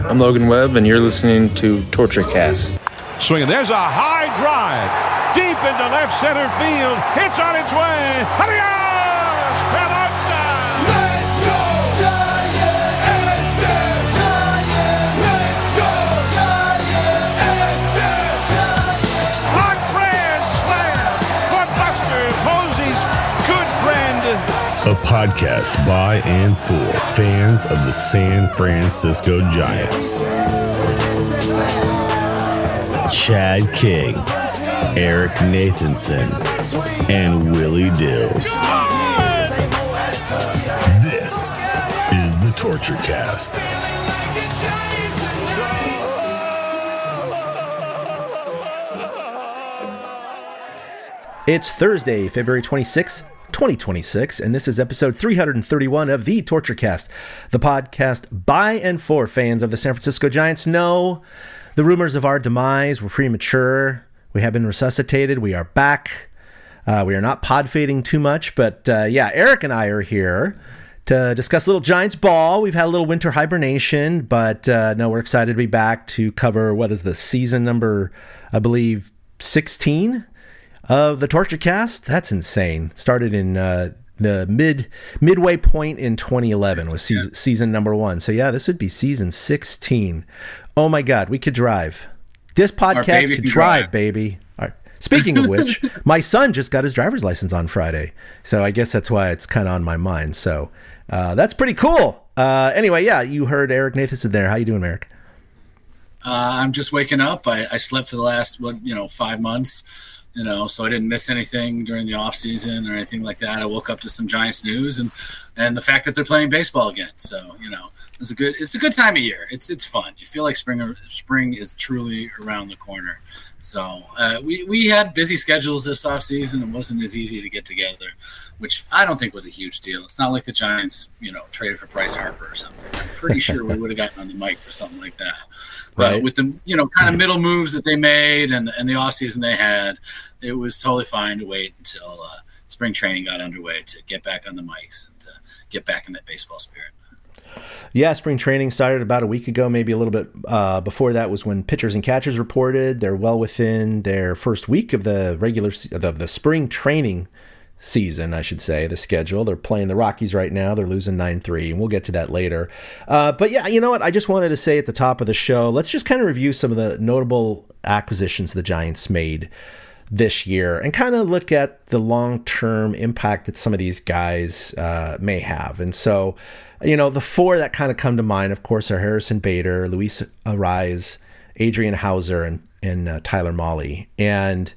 I'm Logan Webb, and you're listening to TortureCast. Swinging. There's a high drive. Deep into left center field. It's on its way. Adios! Pelota! Let's go Giants! SF Giants! Let's go Giants! SF Giants! A grand slam for Buster Posey's good friend. A podcast by and for fans of the San Francisco Giants. Chad King, Eric Nathanson, and Willie Dills. This is the TortureCast. It's Thursday, February 26th, 2026, and this is episode 331 of the TortureCast, the podcast by and for fans of the San Francisco Giants. No, the rumors of our demise were premature. We have been resuscitated. We are back. We are not pod fading too much, but Eric and I are here to discuss a little Giants ball. We've had a little winter hibernation, but no, we're excited to be back to cover what is the season number, I believe, 16 of the TortureCast. That's insane. Started in the midway point in 2011 was season number 1. So yeah, this would be season 16. Oh my God, we could drive. This podcast could drive, baby. All right. Speaking of which, my son just got his driver's license on Friday. So I guess that's why it's kind of on my mind. So that's pretty cool. Anyway, yeah, you heard Eric Nathanson there. How you doing, Eric? I'm just waking up. I slept for the last 5 months. So I didn't miss anything during the off season or anything like that. I woke up to some Giants news and the fact that they're playing baseball again. So, it's a good time of year. It's fun. You feel like spring is truly around the corner. So we had busy schedules this off season. It wasn't as easy to get together, which I don't think was a huge deal. It's not like the Giants, traded for Bryce Harper or something. I'm pretty sure we would have gotten on the mic for something like that. But with the kind of middle moves that they made and the off season they had, it was totally fine to wait until spring training got underway to get back on the mics and get back in that baseball spirit. Yeah, spring training started about a week ago, maybe a little bit before that was when pitchers and catchers reported. They're well within their first week of the the spring training season, I should say, the schedule. They're playing the Rockies right now. They're losing 9-3, and we'll get to that later. But yeah, you know what? I just wanted to say at the top of the show, let's just kind of review some of the notable acquisitions the Giants made this year and kind of look at the long-term impact that some of these guys may have. And so, the four that kind of come to mind, of course, are Harrison Bader, Luis Arraez, Adrian Houser, and Tyler Mahle. And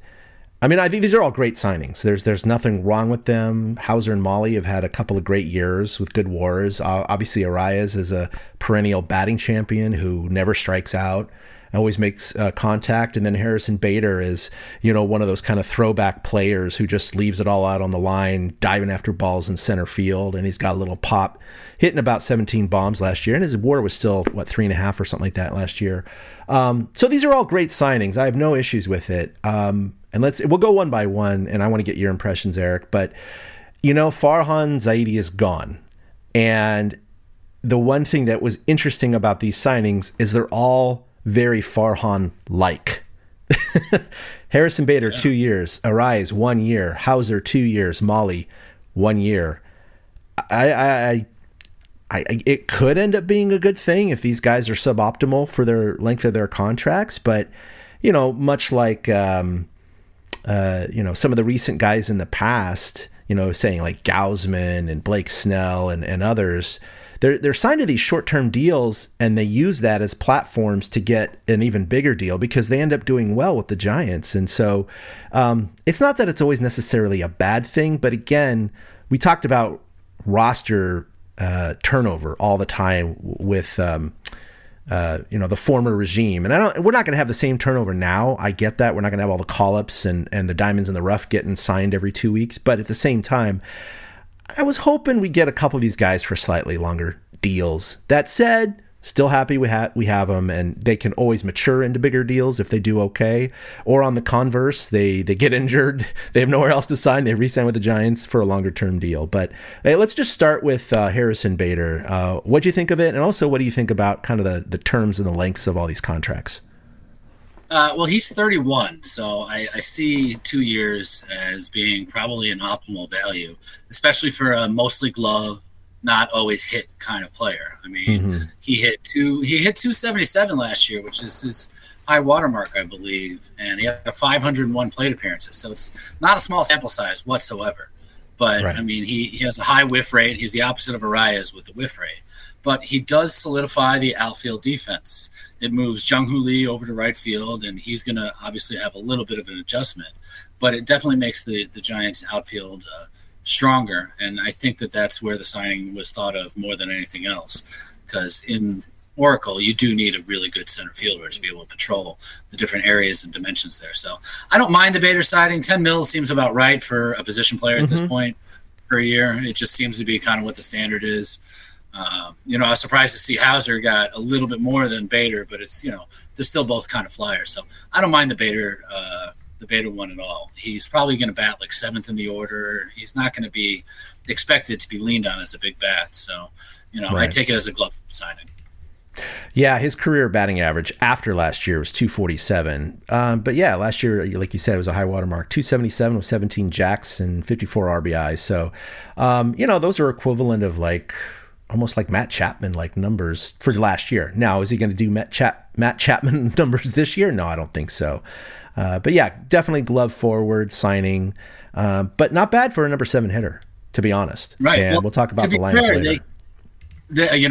I mean, I think these are all great signings. There's nothing wrong with them. Houser and Mahle have had a couple of great years with good WARs. Obviously, Arraez is a perennial batting champion who never strikes out, always makes contact. And then Harrison Bader is, one of those kind of throwback players who just leaves it all out on the line, diving after balls in center field. And he's got a little pop, hitting about 17 bombs last year. And his WAR was still, 3.5 or something like that last year. So these are all great signings. I have no issues with it. And we'll go one by one, and I want to get your impressions, Eric. But, Farhan Zaidi is gone. And the one thing that was interesting about these signings is they're all very Farhan-like. Harrison Bader, 2 years. Arraez, 1 year. Houser, 2 years. Mahle, 1 year. It could end up being a good thing if these guys are suboptimal for their length of their contracts, but much like some of the recent guys in the past, saying like Gausman and Blake Snell and others, they're signed to these short-term deals, and they use that as platforms to get an even bigger deal because they end up doing well with the Giants. And so it's not that it's always necessarily a bad thing, but again, we talked about roster turnover all the time with the former regime, and we're not going to have the same turnover now. I get that we're not going to have all the call-ups and the diamonds in the rough getting signed every 2 weeks, but at the same time, I was hoping we'd get a couple of these guys for slightly longer deals. That said, Still happy we have them, and they can always mature into bigger deals if they do okay. Or on the converse, they get injured, they have nowhere else to sign, they re-sign with the Giants for a longer term deal. But hey, let's just start with Harrison Bader. What do you think of it, and also what do you think about kind of the terms and the lengths of all these contracts? Well, he's 31, so I see 2 years as being probably an optimal value, especially for a mostly glove, not always hit kind of player. I mean, he hit 277 last year, which is his high watermark, I believe, and he had 501 plate appearances. So it's not a small sample size whatsoever. But right. I mean, he has a high whiff rate. He's the opposite of Arraez with the whiff rate. But he does solidify the outfield defense. It moves Jung-Hoo Lee over to right field, and he's going to obviously have a little bit of an adjustment. But it definitely makes the Giants' outfield stronger, and I think that's where the signing was thought of more than anything else, because in Oracle, you do need a really good center fielder to be able to patrol the different areas and dimensions there. So I don't mind the Bader signing. 10 mils seems about right for a position player at this point per year. It just seems to be kind of what the standard is. I was surprised to see Houser got a little bit more than Bader, but it's, they're still both kind of flyers. So I don't mind the Bader one at all. He's probably going to bat like 7th in the order. He's not going to be expected to be leaned on as a big bat. So, right. I take it as a glove signing. Yeah, his career batting average after last year was 247. But yeah, last year, like you said, it was a high water mark, 277 with 17 jacks and 54 RBIs. So, those are equivalent of almost like Matt Chapman numbers for last year. Now, is he going to do Matt Chapman numbers this year? No, I don't think so. But yeah, definitely glove forward signing, but not bad for a number 7 hitter, to be honest. Right. And we'll talk about the lineup later.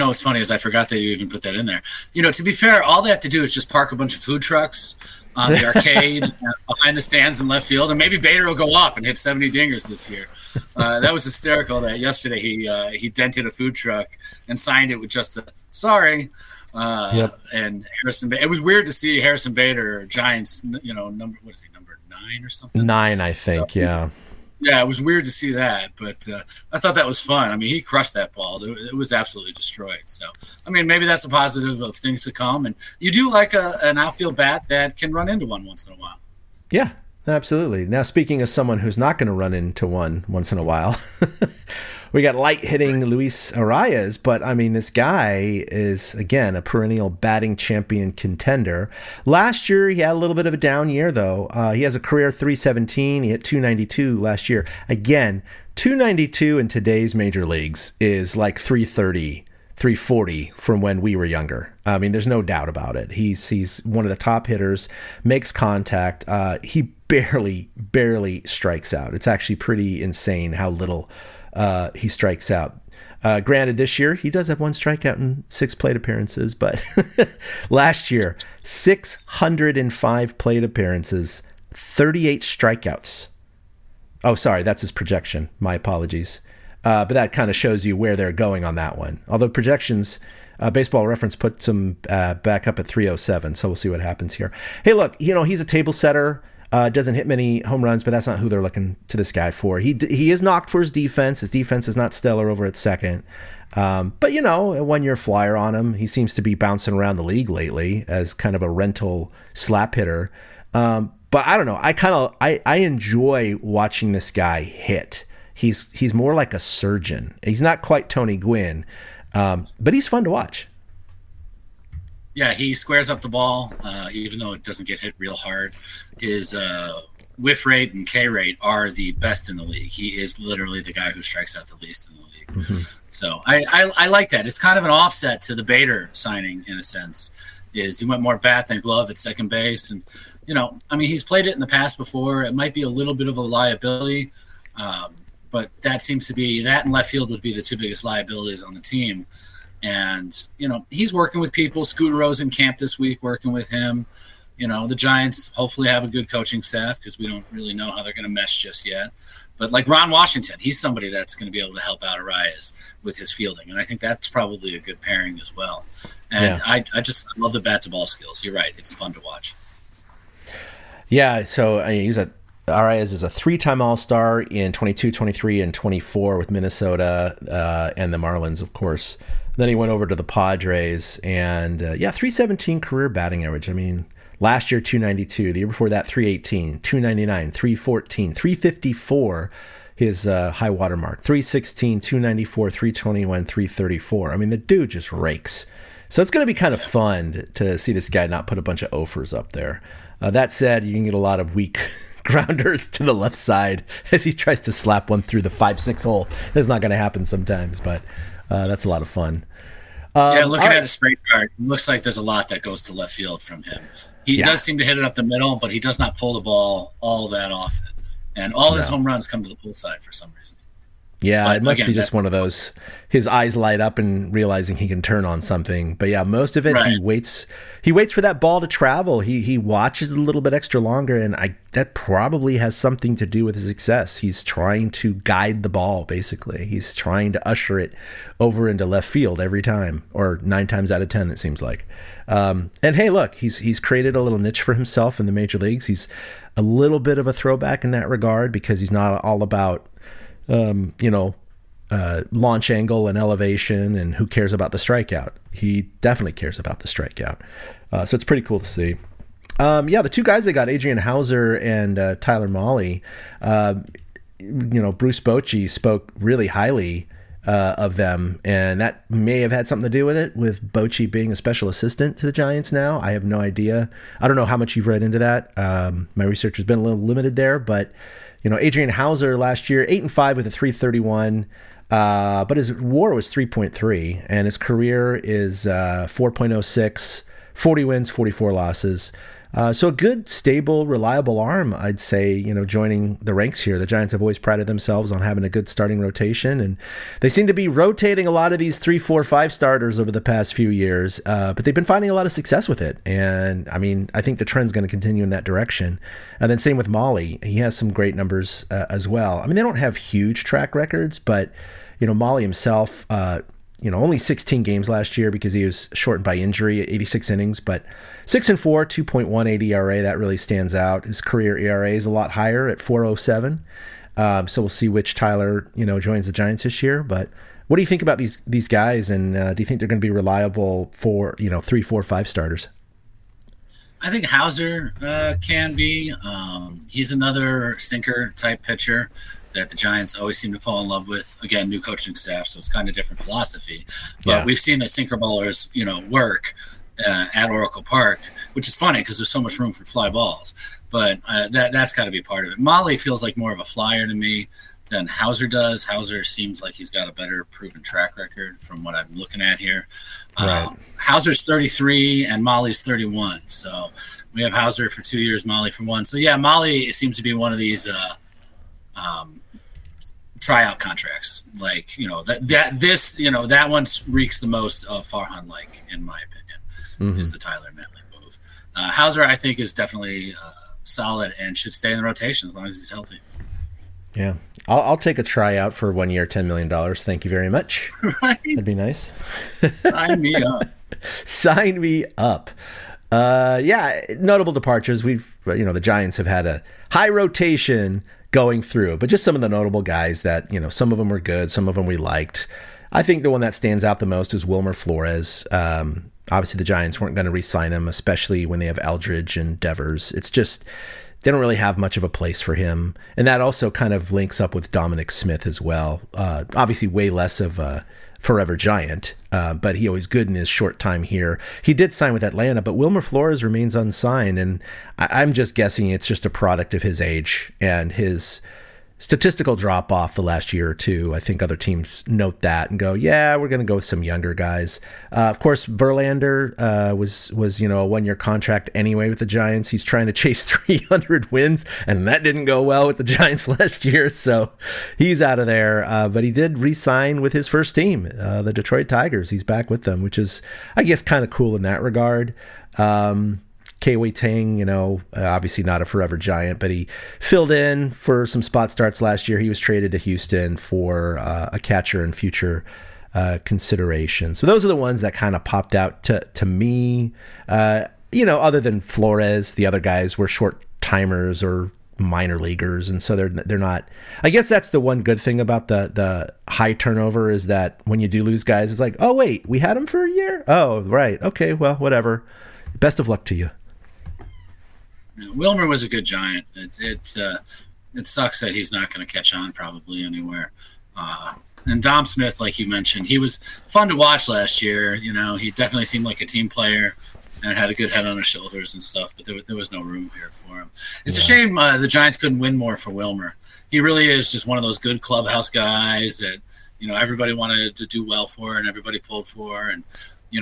What's funny is I forgot that you even put that in there. To be fair, all they have to do is just park a bunch of food trucks on the arcade behind the stands in left field, and maybe Bader will go off and hit 70 dingers this year. That was hysterical that yesterday he dented a food truck and signed it with just a sorry. And Harrison Bader. It was weird to see Harrison Bader, Giants, number 9 or something? 9, I think, so, yeah. Yeah, it was weird to see that, but I thought that was fun. I mean, he crushed that ball. It was absolutely destroyed. So, I mean, maybe that's a positive of things to come. And you do like an outfield bat that can run into one once in a while. Yeah, absolutely. Now, speaking of someone who's not going to run into one once in a while, we got light hitting Luis Arraez, but I mean, this guy is, again, a perennial batting champion contender. Last year, he had a little bit of a down year, though. He has a career 317. He hit 292 last year. Again, 292 in today's major leagues is like 330, 340 from when we were younger. I mean, there's no doubt about it. He's one of the top hitters, makes contact. He barely strikes out. It's actually pretty insane how little he strikes out. Granted, this year he does have 1 strikeout in 6 plate appearances, but last year 605 plate appearances, 38 strikeouts. Oh, sorry, that's his projection. My apologies. But that kind of shows you where they're going on that one. Although projections, Baseball Reference puts him back up at 307, so we'll see what happens here. Hey, look, he's a table setter. Doesn't hit many home runs, but that's not who they're looking to this guy for. He is knocked for his defense. His defense is not stellar over at second. But, a 1-year flyer on him. He seems to be bouncing around the league lately as kind of a rental slap hitter. But I don't know. I enjoy watching this guy hit. He's more like a surgeon. He's not quite Tony Gwynn, but he's fun to watch. Yeah, he squares up the ball, even though it doesn't get hit real hard. His whiff rate and K rate are the best in the league. He is literally the guy who strikes out the least in the league. So I like that. It's kind of an offset to the Bader signing in a sense. Is he went more bat than glove at second base, and he's played it in the past before. It might be a little bit of a liability, but that seems to be that and left field would be the 2 biggest liabilities on the team. And, he's working with people. Scootero's in camp this week working with him. The Giants hopefully have a good coaching staff because we don't really know how they're going to mesh just yet. But like Ron Washington, he's somebody that's going to be able to help out Arraez with his fielding. And I think that's probably a good pairing as well. And I just love the bat-to-ball skills. You're right. It's fun to watch. Yeah, so Arraez is a 3-time All-Star in 22, 23, and 24 with Minnesota and the Marlins, of course. Then he went over to the Padres, and 317 career batting average. I mean, last year 292, the year before that 318, 299, 314, 354. His high water mark, 316, 294, 321, 334. I mean, the dude just rakes. So it's going to be kind of fun to see this guy not put a bunch of offers up there. That said, you can get a lot of weak grounders to the left side as he tries to slap one through the 5-6 hole. That's not going to happen sometimes, but that's a lot of fun. Looking at his spray chart, it looks like there's a lot that goes to left field from him. He does seem to hit it up the middle, but he does not pull the ball all that often. And all his home runs come to the pull side for some reason. Yeah, but it must be just one of those, his eyes light up and realizing he can turn on something. But yeah, most of it, he waits for that ball to travel. He watches a little bit extra longer, and that probably has something to do with his success. He's trying to guide the ball, basically. He's trying to usher it over into left field every time, or 9 times out of 10, it seems like. And hey, look, he's created a little niche for himself in the major leagues. He's a little bit of a throwback in that regard because he's not all about launch angle and elevation and who cares about the strikeout. He definitely cares about the strikeout. So it's pretty cool to see. The two guys they got, Adrian Houser and Tyler Mahle, Bruce Bochy spoke really highly of them, and that may have had something to do with it, with Bochy being a special assistant to the Giants now. I have no idea. I don't know how much you've read into that. My research has been a little limited there, but Adrian Houser last year, 8-5 with a 331, but his WAR was 3.3, and his career is 4.06, 40 wins, 44 losses. So a good, stable, reliable arm, I'd say, joining the ranks here. The Giants have always prided themselves on having a good starting rotation, and they seem to be rotating a lot of these 3, 4, 5 starters over the past few years, but they've been finding a lot of success with it. And, I think the trend's going to continue in that direction. And then same with Mahle. He has some great numbers as well. They don't have huge track records, but, Mahle himself, only 16 games last year because he was shortened by injury, 86 innings, but 6-4, 2.18 ERA. That really stands out. His career ERA is a lot higher at 4.07. So we'll see which Tyler, joins the Giants this year. But what do you think about these guys? And do you think they're going to be reliable for, 3, 4, 5 starters? I think Houser can be. He's another sinker type pitcher that the Giants always seem to fall in love with. Again, new coaching staff, so it's kind of different philosophy. But we've seen the sinker ballers, work at Oracle Park, which is funny because there's so much room for fly balls. But that's got to be part of it. Mahle feels like more of a flyer to me than Houser does. Houser seems like he's got a better proven track record from what I'm looking at here. Right. Houser's 33 and Mahle's 31. So we have Houser for 2 years, Mahle for 1. So yeah, Mahle seems to be one of these tryout contracts, that one reeks the most of Farhan-like, in my opinion, is the Tyler Mahle move. Houser, I think, is definitely solid and should stay in the rotation as long as he's healthy. Yeah, I'll take a tryout for 1 year, $10 million. Thank you very much. Right? That'd be nice. Sign me up. Sign me up. Notable departures. The Giants have had a high rotation going through, but just some of the notable guys that, some of them were good, some of them we liked. I think the one that stands out the most is Wilmer Flores. Obviously, the Giants weren't going to re-sign him, especially when they have Aldridge and Devers. It's just, they don't really have much of a place for him. And that also kind of links up with Dominic Smith as well. Obviously, way less of a forever Giant, but he always good in his short time here. He did sign with Atlanta, but Wilmer Flores remains unsigned, and I'm just guessing it's just a product of his age and his statistical drop off the last year or two. I think other teams note that and go, yeah, we're going to go with some younger guys. Of course, Verlander was a 1 year contract anyway with the Giants. He's trying to chase 300 wins, and that didn't go well with the Giants last year, so he's out of there. But he did re-sign with his first team, the Detroit Tigers. He's back with them, which is, I guess, kind of cool in that regard. Kei Tang, obviously not a forever Giant, but he filled in for some spot starts last year. He was traded to Houston for a catcher and future consideration. So those are the ones that kind of popped out to me. Other than Flores, the other guys were short timers or minor leaguers, and so they're not. I guess that's the one good thing about the high turnover is that when you do lose guys, it's like, oh wait, we had him for a year. Oh right, okay, well whatever. Best of luck to you. Wilmer was a good Giant. It sucks that he's not going to catch on probably anywhere. And Dom Smith, like you mentioned, he was fun to watch last year. He definitely seemed like a team player and had a good head on his shoulders and stuff, but there was no room here for him. It's a shame the Giants couldn't win more for Wilmer. He really is just one of those good clubhouse guys that, everybody wanted to do well for and everybody pulled for. And,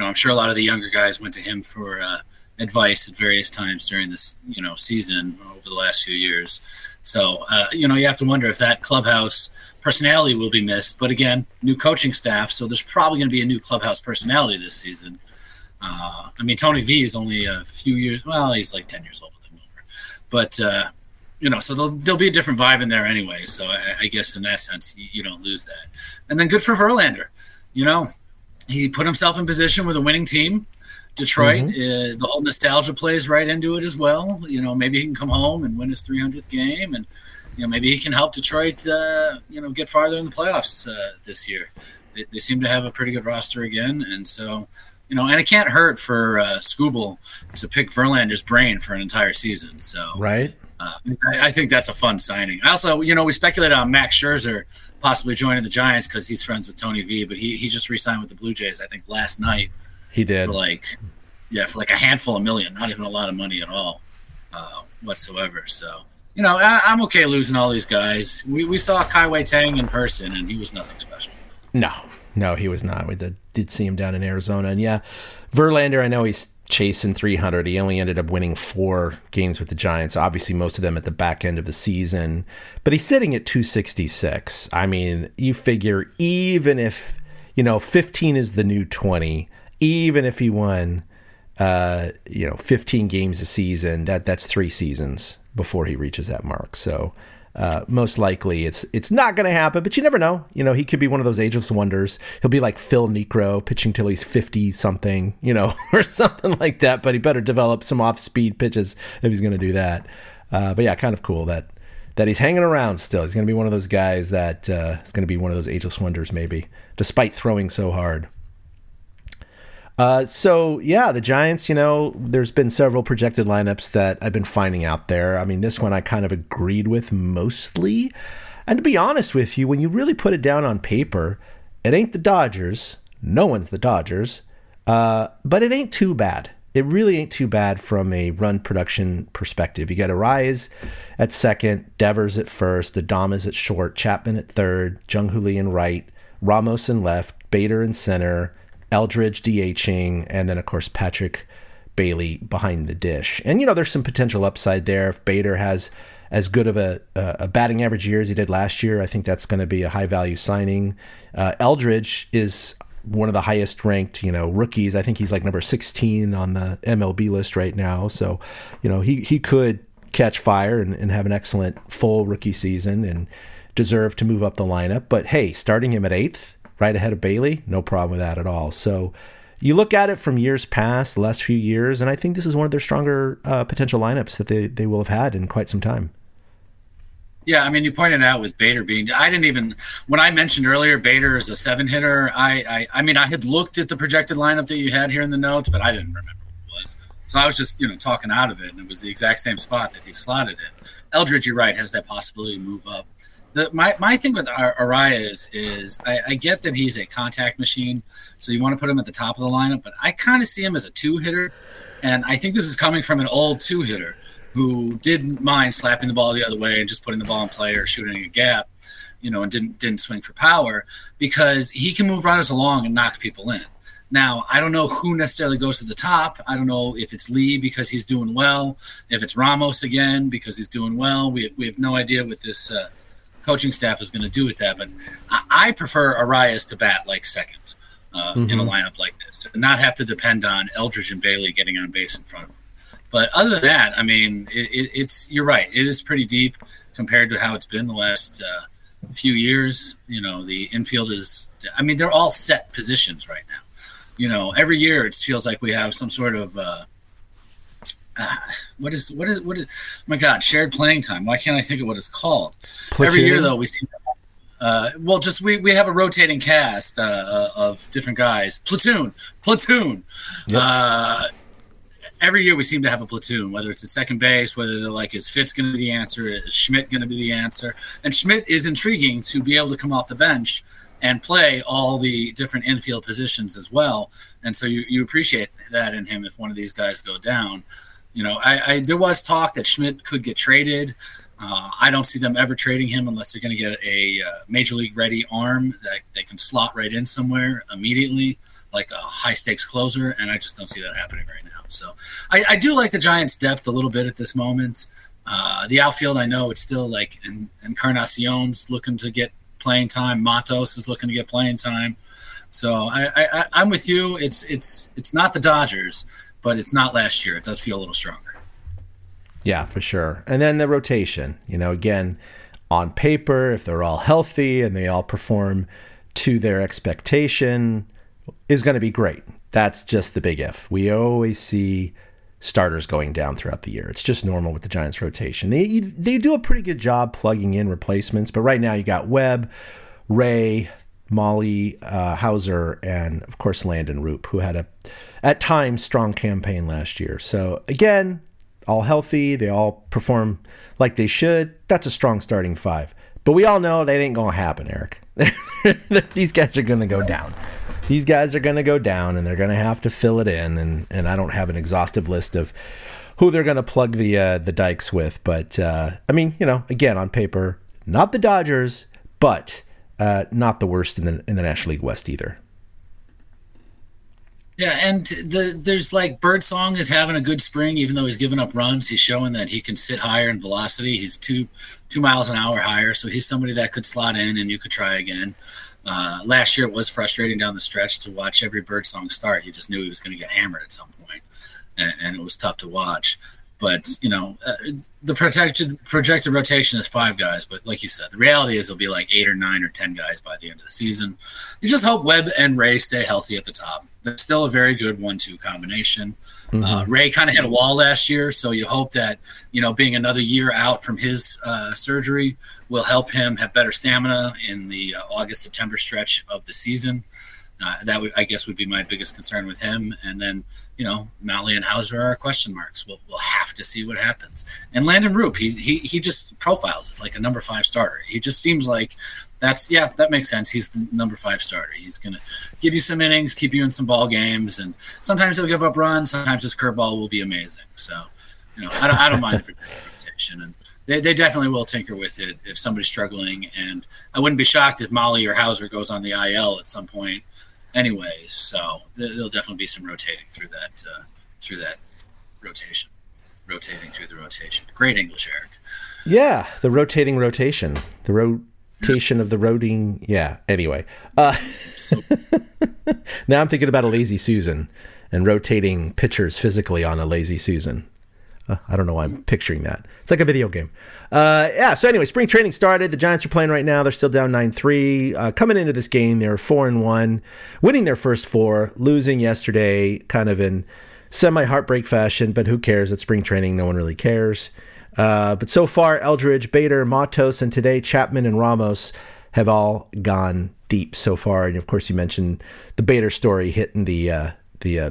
I'm sure a lot of the younger guys went to him for advice at various times during this, season over the last few years. So, you have to wonder if that clubhouse personality will be missed. But again, new coaching staff, so there's probably going to be a new clubhouse personality this season. Tony V is only a few years. Well, he's like 10 years older than Wilmer. But, so there'll be a different vibe in there anyway. So I guess in that sense, you don't lose that. And then good for Verlander. He put himself in position with a winning team. Detroit, the whole nostalgia plays right into it as well. Maybe he can come home and win his 300th game, and maybe he can help Detroit, get farther in the playoffs this year. They seem to have a pretty good roster again, and so and it can't hurt for Scooble to pick Verlander's brain for an entire season. So right, I think that's a fun signing. Also, we speculated on Max Scherzer possibly joining the Giants because he's friends with Tony V, but he just re-signed with the Blue Jays, I think, last night. He did. For like a handful of million, not even a lot of money at all whatsoever. So, I'm okay losing all these guys. We saw Kai Wei Tang in person, and he was nothing special. No, he was not. We did see him down in Arizona. And yeah, Verlander, I know he's chasing 300. He only ended up winning 4 games with the Giants, obviously most of them at the back end of the season. But he's sitting at 266. I mean, you figure even if, 15 is the new 20, even if he won, 15 games a season, that's 3 seasons before he reaches that mark. So most likely it's not going to happen, but you never know. He could be one of those ageless wonders. He'll be like Phil Niekro, pitching till he's 50 something, or something like that. But he better develop some off-speed pitches if he's going to do that. But yeah, kind of cool that he's hanging around still. He's going to be one of those guys that is going to be one of those ageless wonders maybe, despite throwing so hard. So yeah, the Giants, there's been several projected lineups that I've been finding out there. I mean, this one I kind of agreed with mostly. And to be honest with you, when you really put it down on paper, it ain't the Dodgers. No one's the Dodgers. But it ain't too bad. It really ain't too bad from a run production perspective. You got Arraez at second, Devers at first, Adames at short, Chapman at third, Jung-Hoo Lee in right, Ramos in left, Bader in center, Eldridge DHing, and then, of course, Patrick Bailey behind the dish. And, there's some potential upside there. If Bader has as good of a batting average year as he did last year, I think that's going to be a high-value signing. Eldridge is one of the highest-ranked, rookies. I think he's like number 16 on the MLB list right now. So, he could catch fire and have an excellent full rookie season and deserve to move up the lineup. But, hey, starting him at 8th, right ahead of Bailey, no problem with that at all. So you look at it from years past, the last few years, and I think this is one of their stronger potential lineups that they will have had in quite some time. Yeah, you pointed out with Bader being, when I mentioned earlier Bader is a 7-hitter, I had looked at the projected lineup that you had here in the notes, but I didn't remember what it was. So I was just, talking out of it, and it was the exact same spot that he slotted in. Eldridge, you're right, has that possibility to move up. My thing with Arraez is I get that he's a contact machine, so you want to put him at the top of the lineup, but I kind of see him as a 2-hitter, and I think this is coming from an old 2-hitter who didn't mind slapping the ball the other way and just putting the ball in play or shooting a gap, and didn't swing for power because he can move runners along and knock people in. Now, I don't know who necessarily goes to the top. I don't know if it's Lee because he's doing well, if it's Ramos again because he's doing well. We have no idea what this coaching staff is going to do with that, but I prefer Arraez to bat like second in a lineup like this and not have to depend on Eldridge and Bailey getting on base in front of him. But other than that, it's you're right. It is pretty deep compared to how it's been the last few years. The infield is – they're all set positions right now. Every year it feels like we have some sort of what is? My God, shared playing time. Why can't I think of what it's called? Platoon? Every year though, we seem. We have a rotating cast of different guys. Platoon. Yep. Every year we seem to have a platoon, whether it's at second base, whether they're like, is Fitz going to be the answer? Is Schmidt going to be the answer? And Schmidt is intriguing to be able to come off the bench and play all the different infield positions as well. And so you appreciate that in him if one of these guys go down. There was talk that Schmidt could get traded. I don't see them ever trading him unless they're going to get a major league ready arm that they can slot right in somewhere immediately, like a high stakes closer. And I just don't see that happening right now. So I do like the Giants' depth a little bit at this moment. The outfield, I know it's still like Encarnacion's looking to get playing time. Matos is looking to get playing time. So I'm with you. It's not the Dodgers, but it's not last year. It does feel a little stronger. Yeah, for sure. And then the rotation, again, on paper, if they're all healthy and they all perform to their expectation, is going to be great. That's just the big if. We always see starters going down throughout the year. It's just normal with the Giants rotation. They do a pretty good job plugging in replacements, but right now you got Webb, Ray, Mahle, Houser, and of course Landon Roop, who had at times strong campaign last year. So again, all healthy, they all perform like they should. That's a strong starting five. But we all know that ain't going to happen, Eric. These guys are going to go down. These guys are going to go down, and they're going to have to fill it in. And I don't have an exhaustive list of who they're going to plug the dikes with. But, again, on paper, not the Dodgers, but not the worst in the National League West either. Yeah, and there's like Birdsong is having a good spring, even though he's giving up runs. He's showing that he can sit higher in velocity. He's 2 miles an hour higher, so he's somebody that could slot in and you could try again. Last year it was frustrating down the stretch to watch every Birdsong start. You just knew he was going to get hammered at some point, and it was tough to watch. But, the projected rotation is 5 guys. But like you said, the reality is it'll be like 8 or 9 or 10 guys by the end of the season. You just hope Webb and Ray stay healthy at the top. They're still a very good 1-2 combination. Mm-hmm. Ray kind of hit a wall last year, so you hope that, being another year out from his surgery will help him have better stamina in the August-September stretch of the season. That would be my biggest concern with him. And then, Mahle and Houser are question marks. We'll have to see what happens. And Landon Roop, he just profiles as like a number 5 starter. He just seems like that makes sense. He's the number 5 starter. He's going to give you some innings, keep you in some ball games, and sometimes he'll give up runs. Sometimes his curveball will be amazing. So, I don't mind the rotation. And they definitely will tinker with it if somebody's struggling. And I wouldn't be shocked if Mahle or Houser goes on the IL at some point. Anyways, so there'll definitely be some rotating through that rotation. Rotating through the rotation. Great English, Eric. Yeah, the rotating rotation. The rotation of the roading. Yeah, anyway. Now I'm thinking about a lazy Susan and rotating pitchers physically on a lazy Susan. I don't know why I'm picturing that. It's like a video game. So anyway, spring training started. The Giants are playing right now. They're still down 9-3. Coming into this game, they're 4-1, winning their first 4, losing yesterday kind of in semi-heartbreak fashion, but who cares? It's spring training. No one really cares. But so far, Eldridge, Bader, Matos, and today Chapman and Ramos have all gone deep so far. And, of course, you mentioned the Bader story hitting the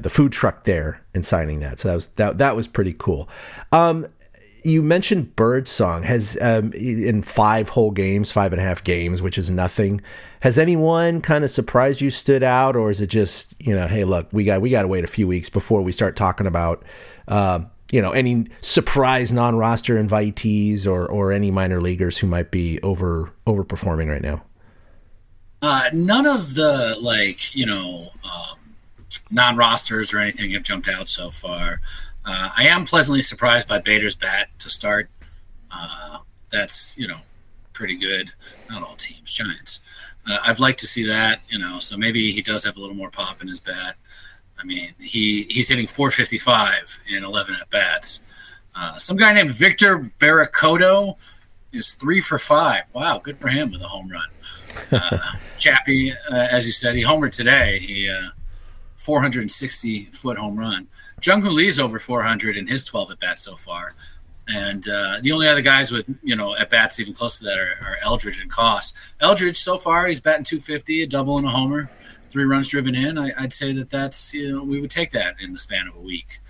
food truck there and signing that. So that was pretty cool. You mentioned Birdsong has in 5.5 games, which is nothing. Has anyone kind of surprised you, stood out, or is it just, hey, look, we got to wait a few weeks before we start talking about any surprise non-roster invitees or any minor leaguers who might be overperforming right now? None of the non-rosters or anything have jumped out so far. I am pleasantly surprised by Bader's bat to start. That's, pretty good. Not all teams, Giants. I'd like to see that, so maybe he does have a little more pop in his bat. I mean, he's hitting .455 in 11 at-bats. Some guy named Victor Barracoto is 3 for 5. Wow, good for him with a home run. Chappie, as you said, he homered today. He 460-foot home run. Jung-Hoo Lee's over 400 in his 12 at bats so far. And the only other guys with, at bats even close to that are Eldridge and Koss. Eldridge, so far, he's batting .250, a double and a homer, 3 runs driven in. I'd say that's, we would take that in the span of a week,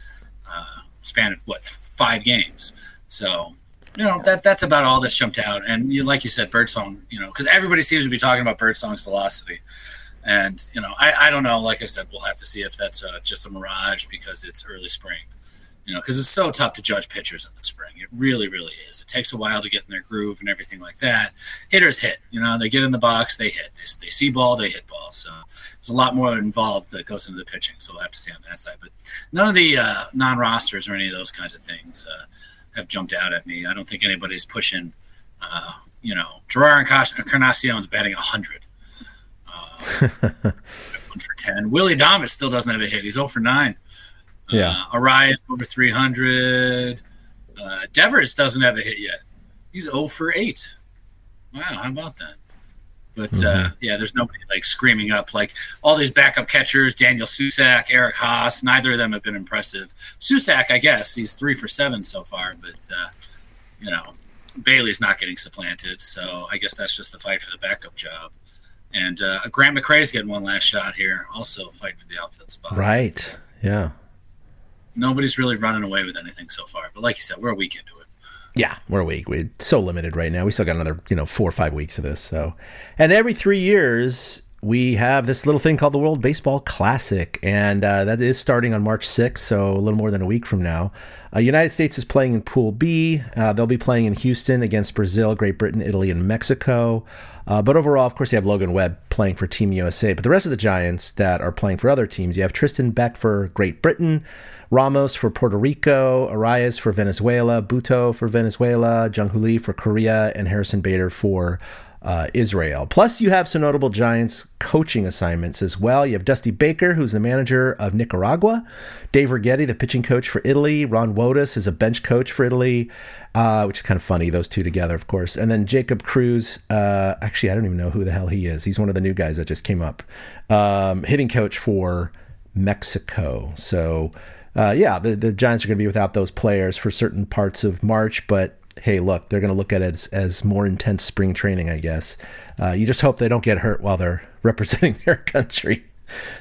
span of, 5 games. So, that's about all that's jumped out. And like you said, Birdsong, because everybody seems to be talking about Birdsong's velocity. And, I don't know. Like I said, we'll have to see if that's just a mirage because it's early spring. Because it's so tough to judge pitchers in the spring. It really, really is. It takes a while to get in their groove and everything like that. Hitters hit. They get in the box, they hit. They see ball, they hit ball. So there's a lot more involved that goes into the pitching. So we'll have to see on that side. But none of the non-rosters or any of those kinds of things have jumped out at me. I don't think anybody's pushing, Gerard Encarnacion's batting 100. 1 for 10. Willie Damas still doesn't have a hit. He's 0 for 9. Yeah. Arraez over 300. Devers doesn't have a hit yet. He's 0 for 8. Wow, how about that? But, there's nobody, screaming up. All these backup catchers, Daniel Susac, Eric Haas, neither of them have been impressive. Susac, I guess, he's 3 for 7 so far. But, Bailey's not getting supplanted. So I guess that's just the fight for the backup job. And Grant McRae's getting one last shot here, also fighting for the outfield spot. Right, yeah. Nobody's really running away with anything so far. But like you said, we're a week into it. Yeah, we're a week. We're so limited right now. We still got another, 4 or 5 weeks of this. So, and every 3 years, we have this little thing called the World Baseball Classic. And that is starting on March 6th, so a little more than a week from now. United States is playing in Pool B. They'll be playing in Houston against Brazil, Great Britain, Italy, and Mexico. But overall, of course, you have Logan Webb playing for Team USA. But the rest of the Giants that are playing for other teams, you have Tristan Beck for Great Britain, Ramos for Puerto Rico, Arraez for Venezuela, Buto for Venezuela, Jung-Hoo Lee for Korea, and Harrison Bader for Israel. Plus, you have some notable Giants coaching assignments as well. You have Dusty Baker, who's the manager of Nicaragua, Dave Righetti, the pitching coach for Italy, Ron Wotus is a bench coach for Italy, which is kind of funny, those two together, of course. And then Jacob Cruz, actually, I don't even know who the hell he is. He's one of the new guys that just came up, hitting coach for Mexico. So, the Giants are going to be without those players for certain parts of March, but hey, look, they're going to look at it as more intense spring training, I guess. You just hope they don't get hurt while they're representing their country.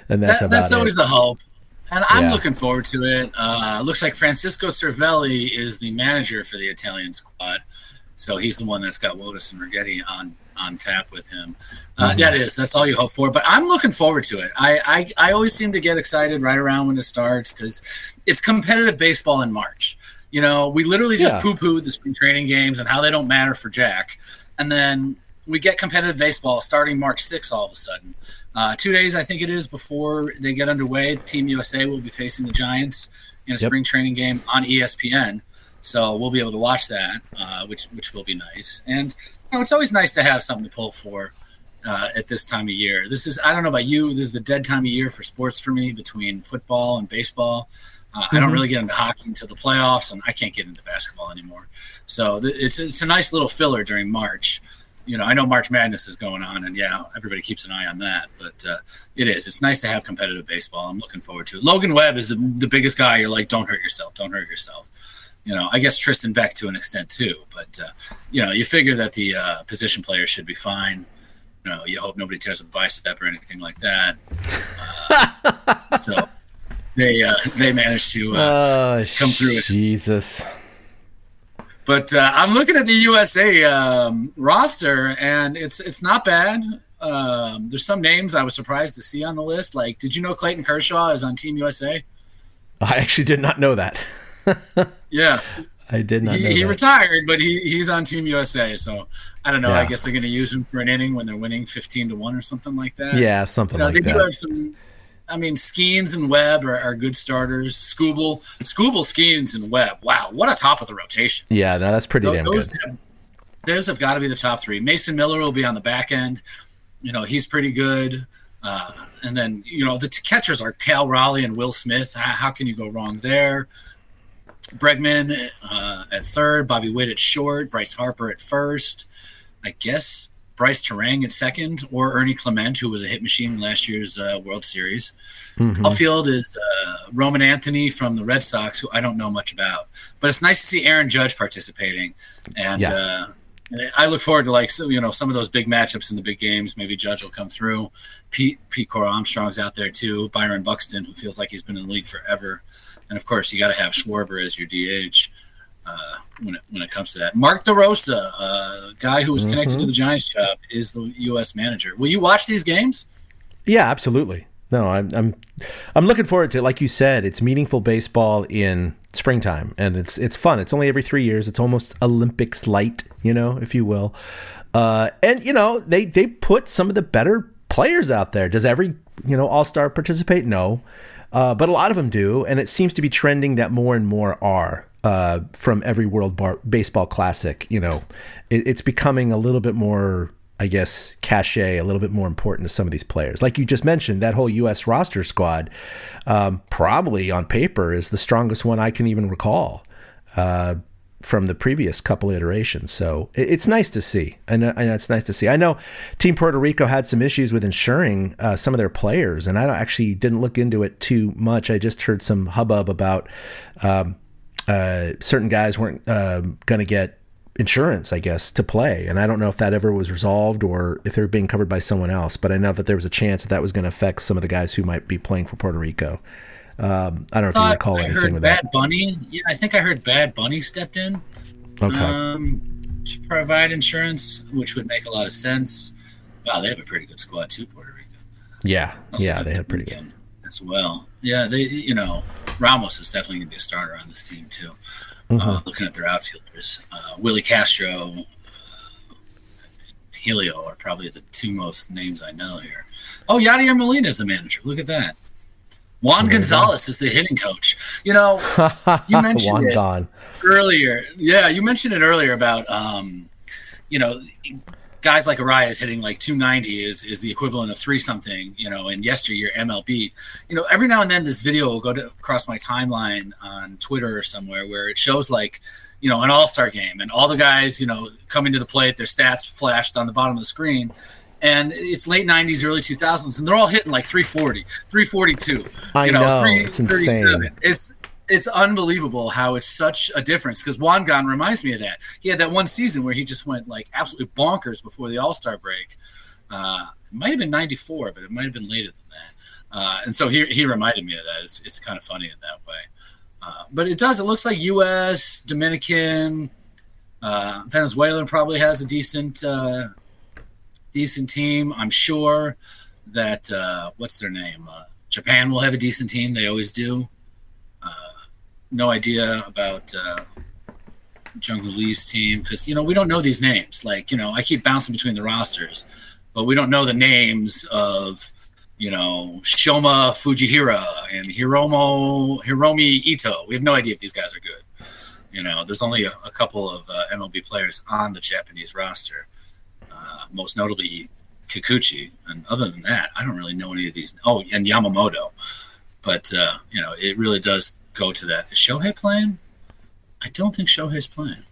And that's always the hope. And I'm looking forward to it. Looks like Francisco Cervelli is the manager for the Italian squad. So he's the one that's got Wotus and Righetti on tap with him. That's all you hope for. But I'm looking forward to it. I always seem to get excited right around when it starts because it's competitive baseball in March. We literally just poo-poo the spring training games and how they don't matter for Jack. And then we get competitive baseball starting March 6th all of a sudden. 2 days, I think it is, before they get underway, the Team USA will be facing the Giants in a spring training game on ESPN. So we'll be able to watch that, which will be nice. And it's always nice to have something to pull for at this time of year. I don't know about you, this is the dead time of year for sports for me between football and baseball. I don't really get into hockey until the playoffs, and I can't get into basketball anymore. So it's a nice little filler during March. I know March Madness is going on, and everybody keeps an eye on that. But it is. It's nice to have competitive baseball. I'm looking forward to it. Logan Webb is the biggest guy. You're like, don't hurt yourself. Don't hurt yourself. I guess Tristan Beck to an extent too. But, you figure that the position players should be fine. You hope nobody tears a bicep or anything like that. So they managed to come through it. Jesus. But I'm looking at the USA roster, and it's not bad. There's some names I was surprised to see on the list. Like, did you know Clayton Kershaw is on Team USA? I actually did not know that. Yeah. I did not know that. He retired, but he's on Team USA. So, I don't know. Yeah. I guess they're going to use him for an inning when they're winning 15-1 or something like that. Yeah, something like that. They do have some – Skeens and Webb are good starters. Skubal, Skeens, and Webb. Wow, what a top of the rotation. Yeah, no, that's pretty damn good. Those have got to be the top three. Mason Miller will be on the back end. He's pretty good. And then, the catchers are Cal Raleigh and Will Smith. How can you go wrong there? Bregman at third, Bobby Witt at short, Bryce Harper at first. I guess Bryce Terang at second, or Ernie Clement, who was a hit machine in last year's World Series. Outfield is Roman Anthony from the Red Sox, who I don't know much about. But it's nice to see Aaron Judge participating. And I look forward to some of those big matchups in the big games. Maybe Judge will come through. Pete Cora Armstrong's out there too. Byron Buxton, who feels like he's been in the league forever. And of course, you got to have Schwarber as your DH when it comes to that. Mark DeRosa, a guy who was connected to the Giants job, is the U.S. manager. Will you watch these games? Yeah, absolutely. No, I'm looking forward to it. Like you said, it's meaningful baseball in springtime, and it's fun. It's only every 3 years. It's almost Olympics light, if you will. And they put some of the better players out there. Does every all-star participate? No, but a lot of them do, and it seems to be trending that more and more are. From every World Baseball Classic, it's becoming a little bit more, I guess, cachet, a little bit more important to some of these players. Like you just mentioned, that whole U.S. roster squad probably on paper is the strongest one I can even recall from the previous couple iterations. So it's nice to see. And it's nice to see. I know Team Puerto Rico had some issues with insuring some of their players, and I actually didn't look into it too much. I just heard some hubbub about certain guys weren't going to get insurance, I guess, to play. And I don't know if that ever was resolved or if they were being covered by someone else. But I know that there was a chance that was going to affect some of the guys who might be playing for Puerto Rico. I don't know if you recall anything with that. Bad Bunny. Yeah, I think I heard Bad Bunny stepped in to provide insurance, which would make a lot of sense. Wow, they have a pretty good squad too, Puerto Rico. Yeah, they have pretty good as well. Yeah, Ramos is definitely going to be a starter on this team too. Looking at their outfielders, Willie Castro, Helio are probably the two most names I know here. Oh, Yadier Molina is the manager. Look at that. Juan Gonzalez is the hitting coach. You mentioned it earlier. Yeah, you mentioned it earlier about guys like Arraez hitting like 290 is the equivalent of 3-something, in yesteryear MLB. Every now and then this video will go across my timeline on Twitter or somewhere where it shows an all-star game and all the guys, coming to the plate, their stats flashed on the bottom of the screen. And it's late 90s, early 2000s, and they're all hitting like 340, 342, I know, it's 337. insane. It's unbelievable how it's such a difference, because Wangan reminds me of that. He had that one season where he just went like absolutely bonkers before the All-Star break. It might have been 94, but it might have been later than that. And so he reminded me of that. It's kind of funny in that way. But it looks like U.S., Dominican, Venezuela probably has a decent team. I'm sure that, what's their name? Japan will have a decent team. They always do. No idea about Jung Lee's team because, we don't know these names. I keep bouncing between the rosters, but we don't know the names of, Shoma Fujihira and Hiromi Ito. We have no idea if these guys are good. There's only a couple of MLB players on the Japanese roster, most notably Kikuchi. And other than that, I don't really know any of these. Oh, and Yamamoto. But, it really does go to that. Is Shohei playing? I don't think Shohei's playing.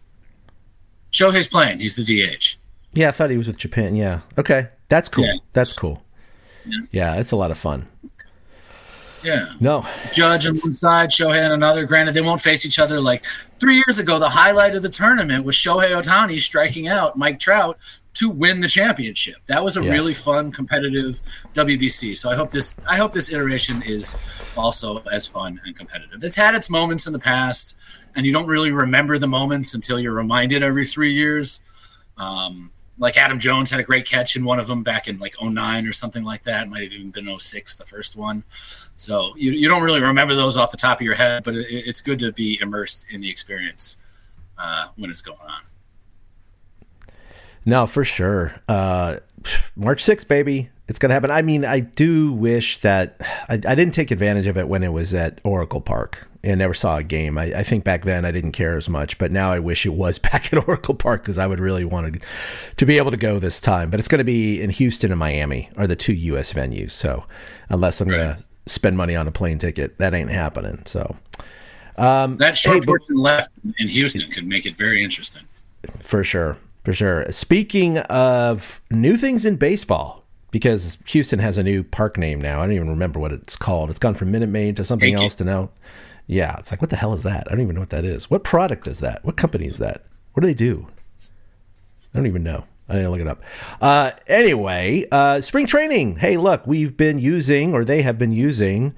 Shohei's playing. He's the DH. Yeah, I thought he was with Japan. Yeah. Okay. That's cool. Yeah. That's cool. Yeah, it's a lot of fun. Yeah. No. Judge on one side, Shohei on another. Granted, they won't face each other. 3 years ago, the highlight of the tournament was Shohei Ohtani striking out Mike Trout to win the championship. That was a really fun, competitive WBC. So I hope this iteration is also as fun and competitive. It's had its moments in the past, and you don't really remember the moments until you're reminded every 3 years. Like Adam Jones had a great catch in one of them back in 2009 or something like that. It might have even been 2006, the first one. So you don't really remember those off the top of your head, but it's good to be immersed in the experience when it's going on. No, for sure. March 6th, baby. It's going to happen. I mean, I do wish that I didn't take advantage of it when it was at Oracle Park and never saw a game. I think back then I didn't care as much, but now I wish it was back at Oracle Park because I would really want to be able to go this time. But it's going to be in Houston and Miami are the two U.S. venues. So unless I'm going to spend money on a plane ticket, that ain't happening. So that short portion left in Houston could make it very interesting. For sure. For sure. Speaking of new things in baseball, because Houston has a new park name now. I don't even remember what it's called. It's gone from Minute Maid to something else to now. Yeah, it's like, what the hell is that? I don't even know what that is. What product is that? What company is that? What do they do? I don't even know. I didn't look it up. Anyway, spring training. Hey, look, we've been using, or they have been using,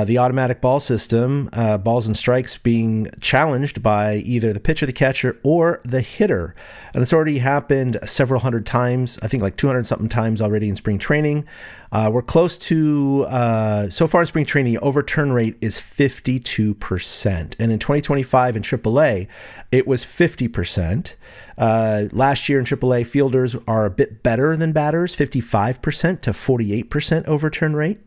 the automatic ball system, balls and strikes being challenged by either the pitcher, the catcher, or the hitter. And it's already happened several hundred times, I think like 200 something times already in spring training. We're close to, so far in spring training, the overturn rate is 52%. And in 2025 in AAA, it was 50%. Last year in AAA, fielders are a bit better than batters, 55% to 48% overturn rate.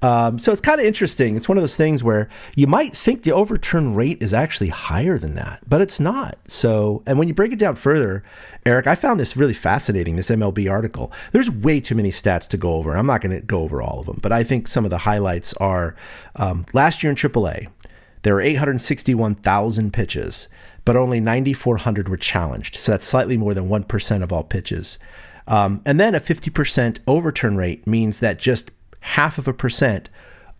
So it's kind of interesting. It's one of those things where you might think the overturn rate is actually higher than that, but it's not. So, and when you break it down further, Eric, I found this really fascinating, this MLB article. There's way too many stats to go over. I'm not going to go over all of them, but I think some of the highlights are, last year in AAA, there were 861,000 pitches, but only 9,400 were challenged. So that's slightly more than 1% of all pitches. And then a 50% overturn rate means that just 0.5%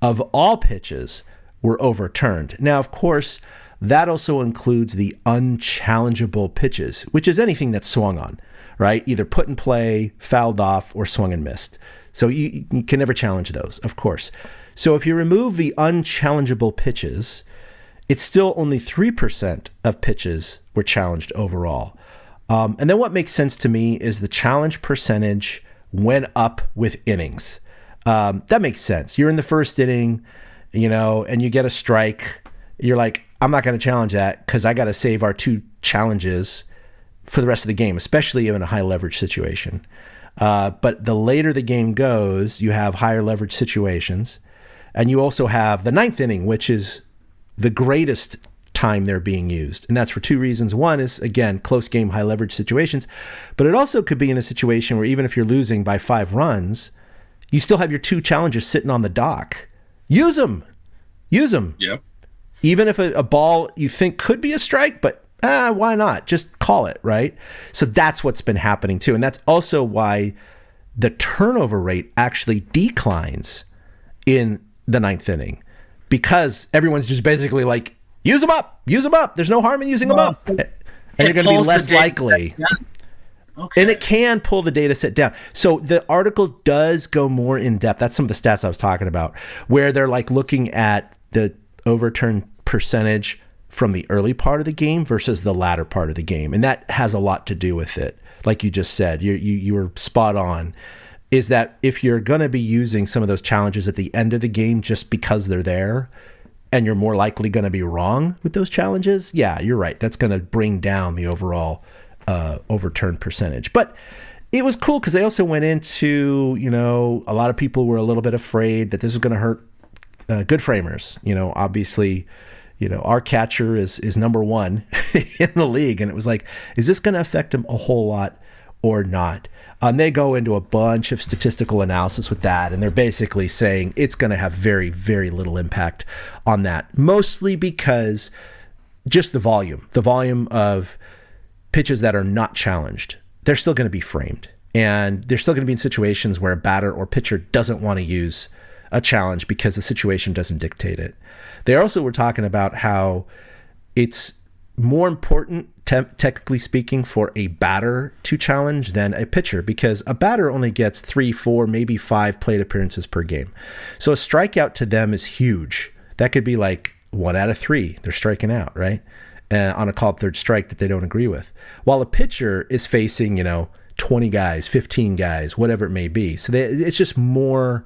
of all pitches were overturned. Now, of course, that also includes the unchallengeable pitches, which is anything that's swung on, right? Either put in play, fouled off, or swung and missed. So you can never challenge those, of course. So if you remove the unchallengeable pitches, it's still only 3% of pitches were challenged overall. And then what makes sense to me is the challenge percentage went up with innings. That makes sense. You're in the first inning, and you get a strike. You're like, I'm not going to challenge that because I got to save our 2 challenges for the rest of the game, especially in a high leverage situation. But the later the game goes, you have higher leverage situations. And you also have the 9th inning, which is the greatest time they're being used. And that's for 2 reasons. One is, again, close game, high leverage situations. But it also could be in a situation where even if you're losing by 5 runs, you still have your 2 challenges sitting on the dock. Use them. Yep. Even if a ball you think could be a strike, but why not? Just call it, right? So that's what's been happening too. And that's also why the turnover rate actually declines in the 9th inning, because everyone's just basically like, use them up. There's no harm in using them up. And you're going to be less likely. Okay. And it can pull the data set down. So the article does go more in depth. That's some of the stats I was talking about, where they're like looking at the overturn percentage from the early part of the game versus the latter part of the game. And that has a lot to do with it. Like you just said, you were spot on, is that if you're going to be using some of those challenges at the end of the game just because they're there, and you're more likely going to be wrong with those challenges, yeah, you're right. That's going to bring down the overall overturn percentage. But it was cool because they also went into, a lot of people were a little bit afraid that this was going to hurt good framers. Obviously, our catcher is number 1 in the league. And it was like, is this going to affect him a whole lot or not? They go into a bunch of statistical analysis with that. And they're basically saying it's going to have very, very little impact on that. Mostly because just the volume of pitches that are not challenged, they're still going to be framed. And they're still going to be in situations where a batter or pitcher doesn't want to use a challenge because the situation doesn't dictate it. They also were talking about how it's more important, technically speaking, for a batter to challenge than a pitcher, because a batter only gets 3, 4, maybe 5 plate appearances per game. So a strikeout to them is huge. That could be like 1 out of 3. They're striking out, right? On a called third strike that they don't agree with. While a pitcher is facing, 20 guys, 15 guys, whatever it may be. So it's just more,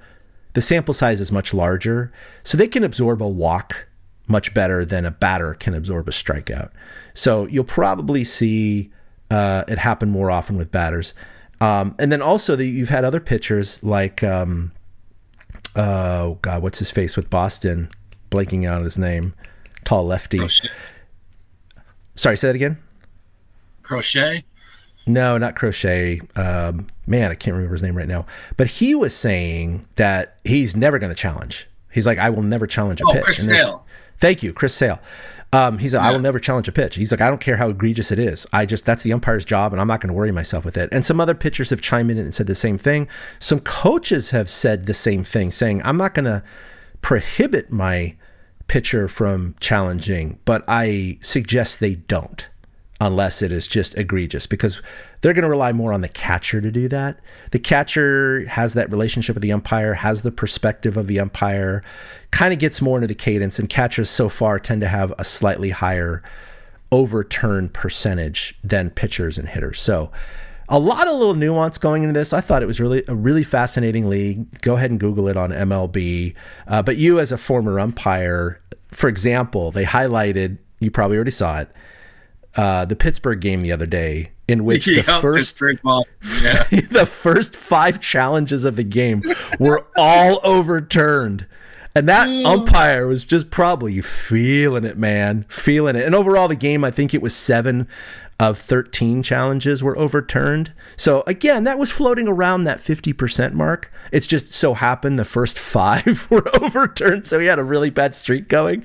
the sample size is much larger. So they can absorb a walk much better than a batter can absorb a strikeout. So you'll probably see it happen more often with batters. And then also you've had other pitchers like, what's his face with Boston? Blanking out his name. Tall lefty. Crochet. Sorry, say that again? Crochet? No, not Crochet. Man, I can't remember his name right now. But he was saying that he's never going to challenge. He's like, I will never challenge a pitch. Chris Sale. Thank you, Chris Sale. He's like, I will never challenge a pitch. He's like, I don't care how egregious it is. That's the umpire's job, and I'm not going to worry myself with it. And some other pitchers have chimed in and said the same thing. Some coaches have said the same thing, saying, I'm not going to prohibit my pitcher from challenging, but I suggest they don't, unless it is just egregious, because they're going to rely more on the catcher to do that. The catcher has that relationship with the umpire, has the perspective of the umpire, kind of gets more into the cadence, and catchers so far tend to have a slightly higher overturn percentage than pitchers and hitters. So a lot of little nuance going into this. I thought it was really a really fascinating league. Go ahead and Google it on MLB. But you as a former umpire, for example, they highlighted, you probably already saw it, the Pittsburgh game the other day, in which the first 5 challenges of the game were all overturned. And that umpire was just probably feeling it, man. Feeling it. And overall, the game, I think it was 7 of 13 challenges were overturned. So again, that was floating around that 50% mark. It's just so happened the first 5 were overturned, so he had a really bad streak going.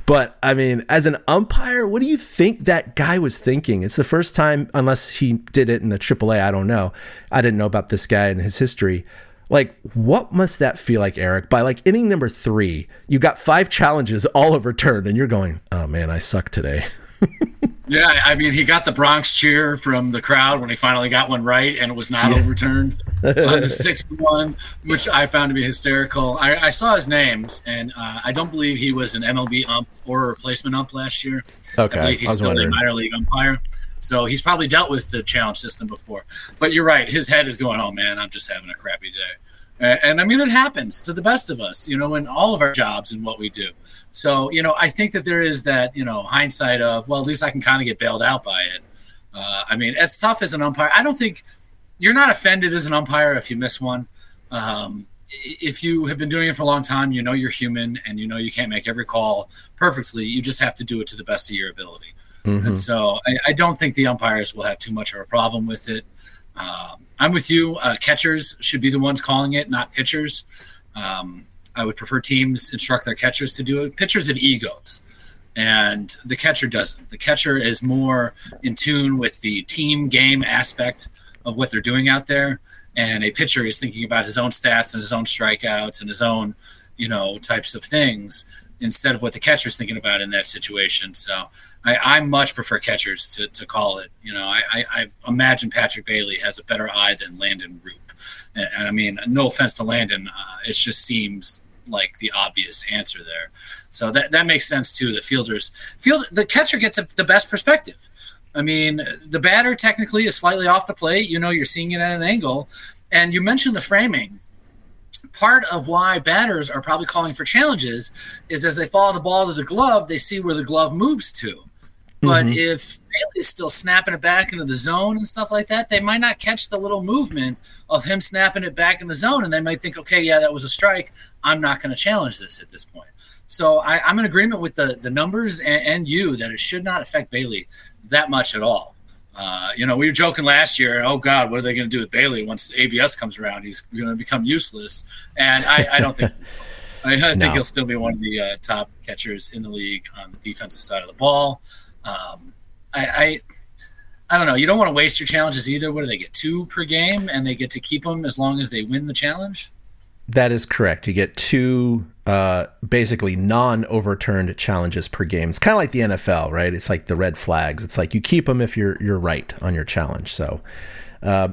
But I mean, as an umpire, what do you think that guy was thinking? It's the first time, unless he did it in the AAA, I don't know. I didn't know about this guy and his history. Like, what must that feel like, Eric? By like inning number 3, you got 5 challenges all overturned, and you're going, oh man, I suck today. Yeah, I mean, he got the Bronx cheer from the crowd when he finally got one right and it was not overturned on the 6th one, which I found to be hysterical. I saw his names, and I don't believe he was an MLB ump or a replacement ump last year. Okay, I believe he's still a minor league umpire. So he's probably dealt with the challenge system before. But you're right. His head is going, oh, man, I'm just having a crappy day. And I mean, it happens to the best of us, in all of our jobs and what we do. So, I think that there is that, hindsight of, well, at least I can kind of get bailed out by it. I mean, as tough as an umpire, I don't think you're not offended as an umpire if you miss one. If you have been doing it for a long time, you're human, and you can't make every call perfectly. You just have to do it to the best of your ability. Mm-hmm. And so I don't think the umpires will have too much of a problem with it. I'm with you. Catchers should be the ones calling it, not pitchers. I would prefer teams instruct their catchers to do it. Pitchers have egos, and the catcher doesn't. The catcher is more in tune with the team game aspect of what they're doing out there, and a pitcher is thinking about his own stats and his own strikeouts and his own, types of things instead of what the catcher's thinking about in that situation. So I much prefer catchers to call it. I imagine Patrick Bailey has a better eye than Landon Roop. And I mean, no offense to Landon, it just seems like the obvious answer there. So that makes sense too. The catcher gets the best perspective. I mean, the batter technically is slightly off the plate. You're seeing it at an angle. And you mentioned the framing. Part of why batters are probably calling for challenges is as they follow the ball to the glove, they see where the glove moves to. But if Bailey's still snapping it back into the zone and stuff like that, they might not catch the little movement of him snapping it back in the zone, and they might think, okay, yeah, that was a strike. I'm not going to challenge this at this point. So I'm in agreement with the numbers and you that it should not affect Bailey that much at all. We were joking last year, oh, God, what are they going to do with Bailey once ABS comes around? He's going to become useless. And I don't think – I think he'll still be one of the top catchers in the league on the defensive side of the ball. I don't know. You don't want to waste your challenges either. What do they get, 2 per game, and they get to keep them as long as they win the challenge? That is correct. You get 2 basically non-overturned challenges per game. It's kind of like the NFL, right? It's like the red flags. It's like you keep them if you're right on your challenge. So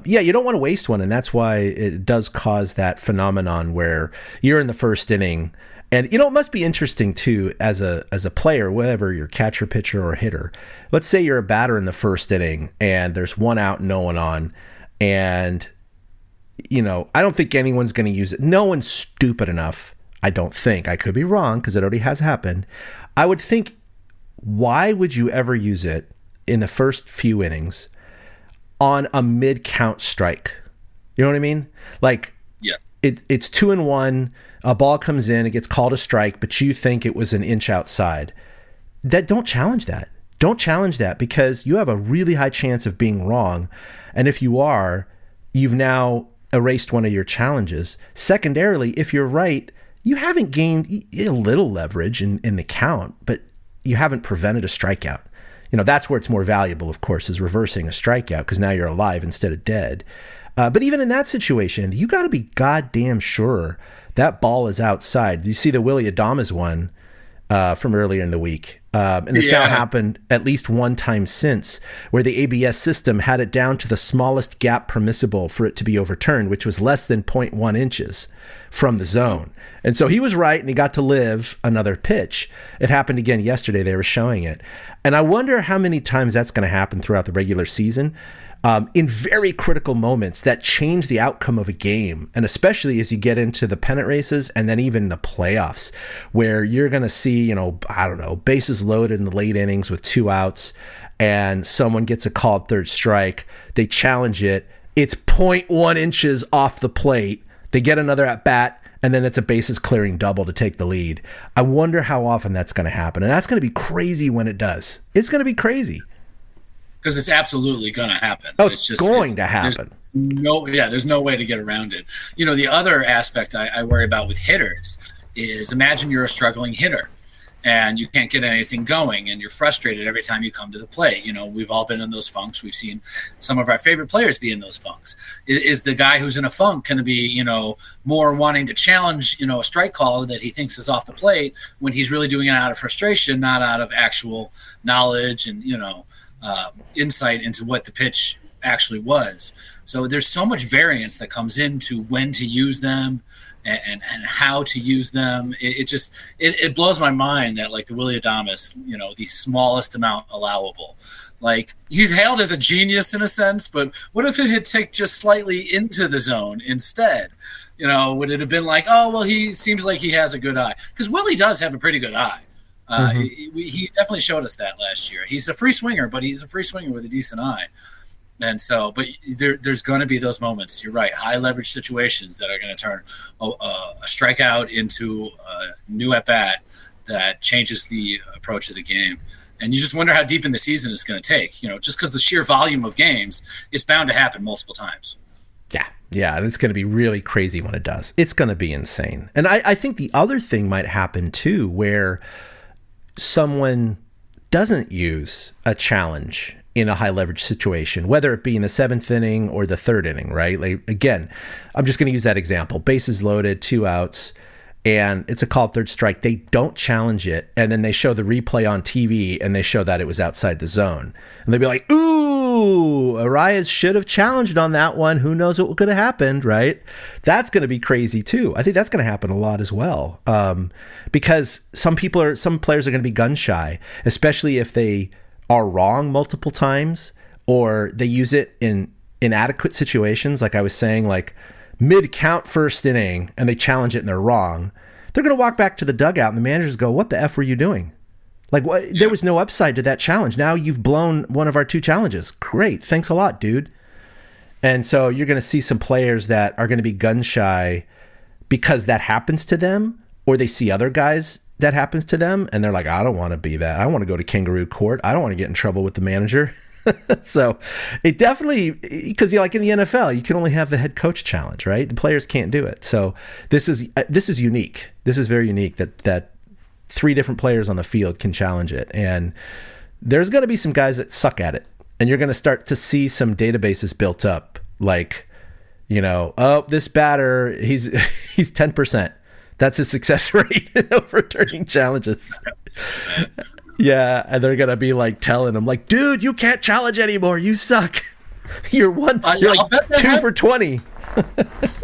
you don't want to waste one, and that's why it does cause that phenomenon where you're in the first inning. And, it must be interesting, too, as a player, whether you're catcher, pitcher, or hitter. Let's say you're a batter in the first inning and there's 1 out, no one on. And, I don't think anyone's going to use it. No one's stupid enough, I don't think. I could be wrong because it already has happened. I would think, why would you ever use it in the first few innings on a mid-count strike? You know what I mean? Like, yes. It's 2-1. A ball comes in, it gets called a strike, but you think it was an inch outside. Don't challenge that. Don't challenge that, because you have a really high chance of being wrong. And if you are, you've now erased one of your challenges. Secondarily, if you're right, you haven't gained a little leverage in the count, but you haven't prevented a strikeout. That's where it's more valuable, of course, is reversing a strikeout, because now you're alive instead of dead. But even in that situation, you got to be goddamn sure that ball is outside. You see the Willie Adames one from earlier in the week. And it's now happened at least one time since, where the ABS system had it down to the smallest gap permissible for it to be overturned, which was less than 0.1 inches from the zone. And so he was right, and he got to live another pitch. It happened again yesterday. They were showing it. And I wonder how many times that's going to happen throughout the regular season. In very critical moments that change the outcome of a game, and especially as you get into the pennant races and then even the playoffs, where you're going to see, bases loaded in the late innings with 2 outs, and someone gets a called third strike. They challenge it. It's 0.1 inches off the plate. They get another at bat, and then it's a bases clearing double to take the lead. I wonder how often that's going to happen, and that's going to be crazy when it does. It's going to be crazy. Because it's absolutely going to happen. Oh, it's going to happen. There's no way to get around it. The other aspect I worry about with hitters is, imagine you're a struggling hitter and you can't get anything going and you're frustrated every time you come to the plate. We've all been in those funks. We've seen some of our favorite players be in those funks. Is the guy who's in a funk going to be, more wanting to challenge, a strike call that he thinks is off the plate when he's really doing it out of frustration, not out of actual knowledge and, insight into what the pitch actually was. So there's so much variance that comes into when to use them and how to use them. It blows my mind that, like, the Willie Adames, the smallest amount allowable. Like, he's hailed as a genius in a sense, but what if it had taken just slightly into the zone instead? Would it have been like, oh, well, he seems like he has a good eye? Because Willie does have a pretty good eye. He definitely showed us that last year. He's a free swinger, but he's a free swinger with a decent eye. And so, but there's going to be those moments. You're right. High leverage situations that are going to turn a strikeout into a new at bat that changes the approach of the game. And you just wonder how deep in the season it's going to take, just because the sheer volume of games, it's bound to happen multiple times. Yeah. And it's going to be really crazy when it does. It's going to be insane. And I think the other thing might happen too, where someone doesn't use a challenge in a high leverage situation, whether it be in the 7th inning or the 3rd inning, right? Like, again, I'm just going to use that example. Bases loaded, 2 outs, and it's a called third strike. They don't challenge it, and then they show the replay on TV, and they show that it was outside the zone. And they'd be like, ooh, Arraez should have challenged on that one. Who knows what could have happened, right? That's going to be crazy too. I think that's going to happen a lot as well, because some players are going to be gun shy, especially if they are wrong multiple times, or they use it in inadequate situations. Like I was saying, like mid-count 1st inning, and they challenge it and they're wrong. They're going to walk back to the dugout, and the managers go, "What the F were you doing? Like, what? Yeah. There was no upside to that challenge. Now you've blown one of our 2 challenges. Great, thanks a lot, dude." And so you're going to see some players that are going to be gun shy because that happens to them, or they see other guys that happens to them, and they're like, "I don't want to be that. I want to go to kangaroo court. I don't want to get in trouble with the manager." So it definitely, because like in the NFL, you can only have the head coach challenge, right? The players can't do it. So this is unique. This is very unique that 3 different players on the field can challenge it. And there's going to be some guys that suck at it, and you're going to start to see some databases built up, like, oh, this batter, he's 10%. That's his success rate in overturning challenges. Yeah, and they're gonna be like telling him, like, "Dude, you can't challenge anymore. You suck. You're like 2 for 20."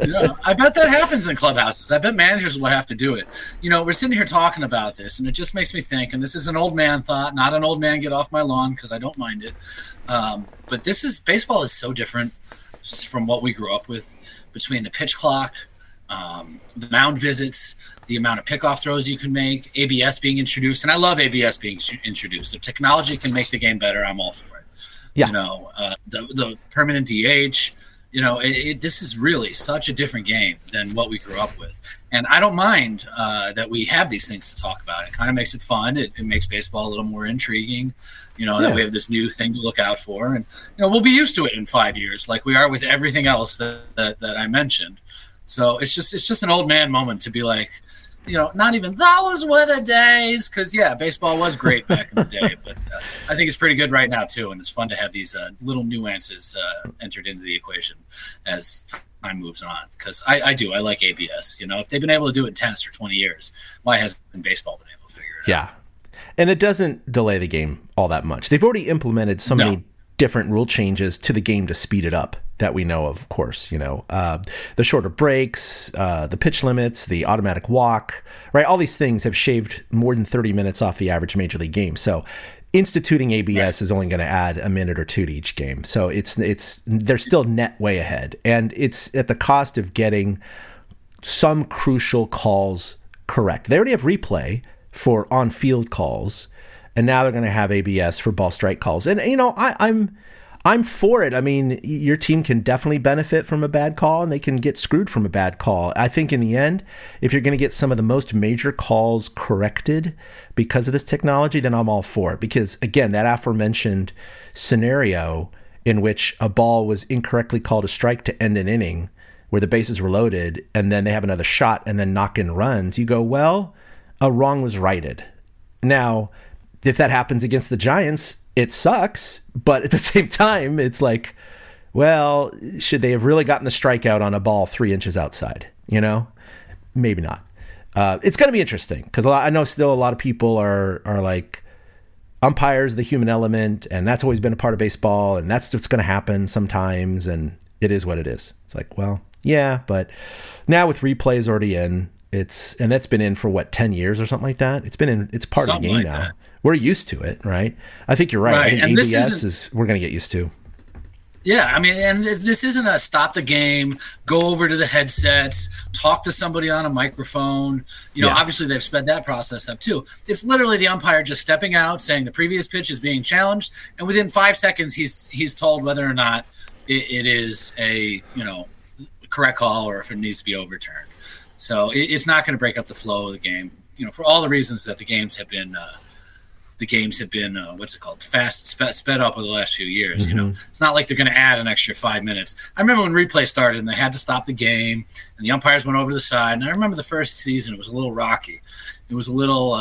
Yeah, I bet that happens in clubhouses. I bet managers will have to do it. We're sitting here talking about this, and it just makes me think. And this is an old man thought, not an old man get off my lawn, because I don't mind it. But baseball is so different from what we grew up with, between the pitch clock, the mound visits, the amount of pickoff throws you can make, ABS being introduced. And I love ABS being introduced. If technology can make the game better, I'm all for it. Yeah. The permanent DH, this is really such a different game than what we grew up with. And I don't mind that we have these things to talk about. It kind of makes it fun. It makes baseball a little more intriguing, that we have this new thing to look out for. And, we'll be used to it in 5 years, like we are with everything else that I mentioned. So it's just an old man moment to be like, not even those were the days, because baseball was great back in the day, but I think it's pretty good right now too, and it's fun to have these little nuances entered into the equation as time moves on, because I like ABS. If they've been able to do it in tennis for 20 years, why hasn't baseball been able to figure it out? Yeah, and it doesn't delay the game all that much. They've already implemented so many different rule changes to the game to speed it up that we know of course, the shorter breaks, the pitch limits, the automatic walk, right? All these things have shaved more than 30 minutes off the average major league game. So instituting ABS is only going to add a minute or two to each game. So they're still net way ahead, and it's at the cost of getting some crucial calls correct. They already have replay for on-field calls, and now they're going to have ABS for ball strike calls. And I'm for it. I mean, your team can definitely benefit from a bad call, and they can get screwed from a bad call. I think in the end, if you're going to get some of the most major calls corrected because of this technology, then I'm all for it. Because again, that aforementioned scenario in which a ball was incorrectly called a strike to end an inning where the bases were loaded, and then they have another shot and then knock in runs, you go, well, a wrong was righted. Now, if that happens against the Giants, it sucks, but at the same time, it's like, well, should they have really gotten the strikeout on a ball 3 inches outside? Maybe not. It's going to be interesting because I know still a lot of people are like, umpires, the human element, and that's always been a part of baseball, and that's what's going to happen sometimes, and it is what it is. It's like, well, yeah, but now with replays already in, and that's been in for 10 years or something like that. It's part something of the game like now. that. We're used to it, right? I think you're right. I think And ABS we're going to get used to. Yeah, I mean, and this isn't a stop the game, go over to the headsets, talk to somebody on a microphone. Obviously they've sped that process up too. It's literally the umpire just stepping out, saying the previous pitch is being challenged, and within 5 seconds he's told whether or not it is a correct call or if it needs to be overturned. So it's not going to break up the flow of the game. For all the reasons that the games have been. Sped up over the last few years. Mm-hmm. It's not like they're going to add an extra 5 minutes. I remember when replay started and they had to stop the game and the umpires went over to the side. And I remember the first season, it was a little rocky. It was a little,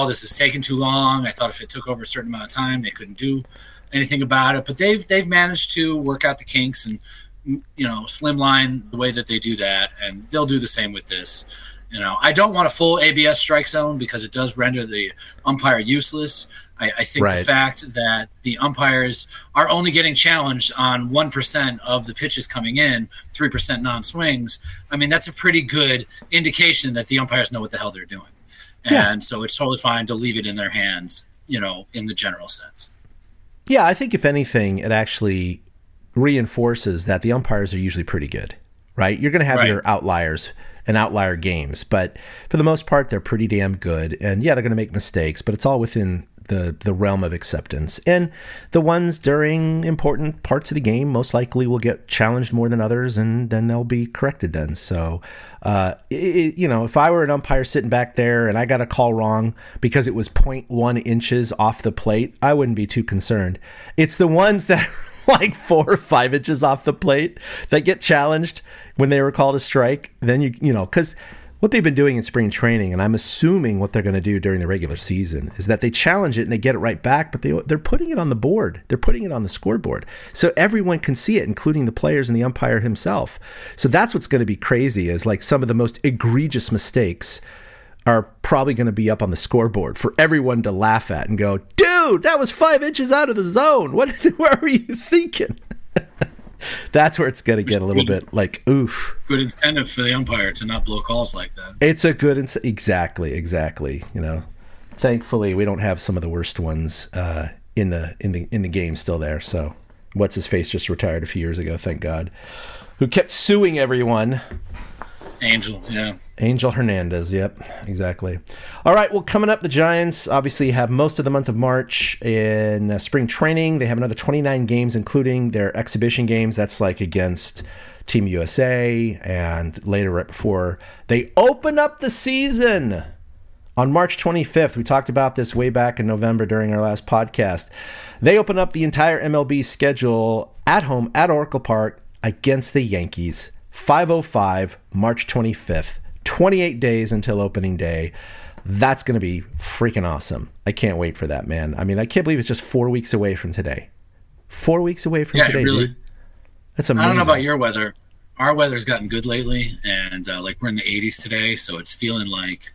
this is taking too long. I thought if it took over a certain amount of time, they couldn't do anything about it. But they've managed to work out the kinks and, slimline the way that they do that. And they'll do the same with this. I don't want a full ABS strike zone because it does render the umpire useless. I think the fact that the umpires are only getting challenged on 1% of the pitches coming in, 3% non-swings, I mean, that's a pretty good indication that the umpires know what the hell they're doing. And so it's totally fine to leave it in their hands, in the general sense. Yeah, I think if anything, it actually reinforces that the umpires are usually pretty good, right? You're going to have your outliers and outlier games, but for the most part, they're pretty damn good. And yeah, they're going to make mistakes, but it's all within the realm of acceptance. And the ones during important parts of the game most likely will get challenged more than others, and then they'll be corrected then. So, if I were an umpire sitting back there and I got a call wrong because it was 0.1 inches off the plate, I wouldn't be too concerned. It's the ones that like 4 or 5 inches off the plate that get challenged when they were called a strike. Then because what they've been doing in spring training, and I'm assuming what they're going to do during the regular season, is that they challenge it and they get it right back, but they're putting it on the board. They're putting it on the scoreboard so everyone can see it, including the players and the umpire himself. So that's what's going to be crazy, is like some of the most egregious mistakes are probably going to be up on the scoreboard for everyone to laugh at and go, dude, that was 5 inches out of the zone. What were you thinking? That's where it's going to get a little bit like, oof. Good incentive for the umpire to not blow calls like that. It's a good exactly. Thankfully, we don't have some of the worst ones in the game still there. So, what's his face just retired a few years ago, thank God, who kept suing everyone. Angel Hernandez, yep, exactly. All right, well, coming up, the Giants obviously have most of the month of March in spring training. They have another 29 games, including their exhibition games. That's like against Team USA, and later right before they open up the season on March 25th. We talked about this way back in November during our last podcast. They open up the entire MLB schedule at home at Oracle Park against the Yankees. 5:05, March 25th, 28 days until opening day. That's going to be freaking awesome. I can't wait for that, man. I mean, I can't believe it's just 4 weeks away from today. 4 weeks away from today, really, dude. That's amazing. I don't know about your weather. Our weather's gotten good lately, and like we're in the 80s today, so it's feeling like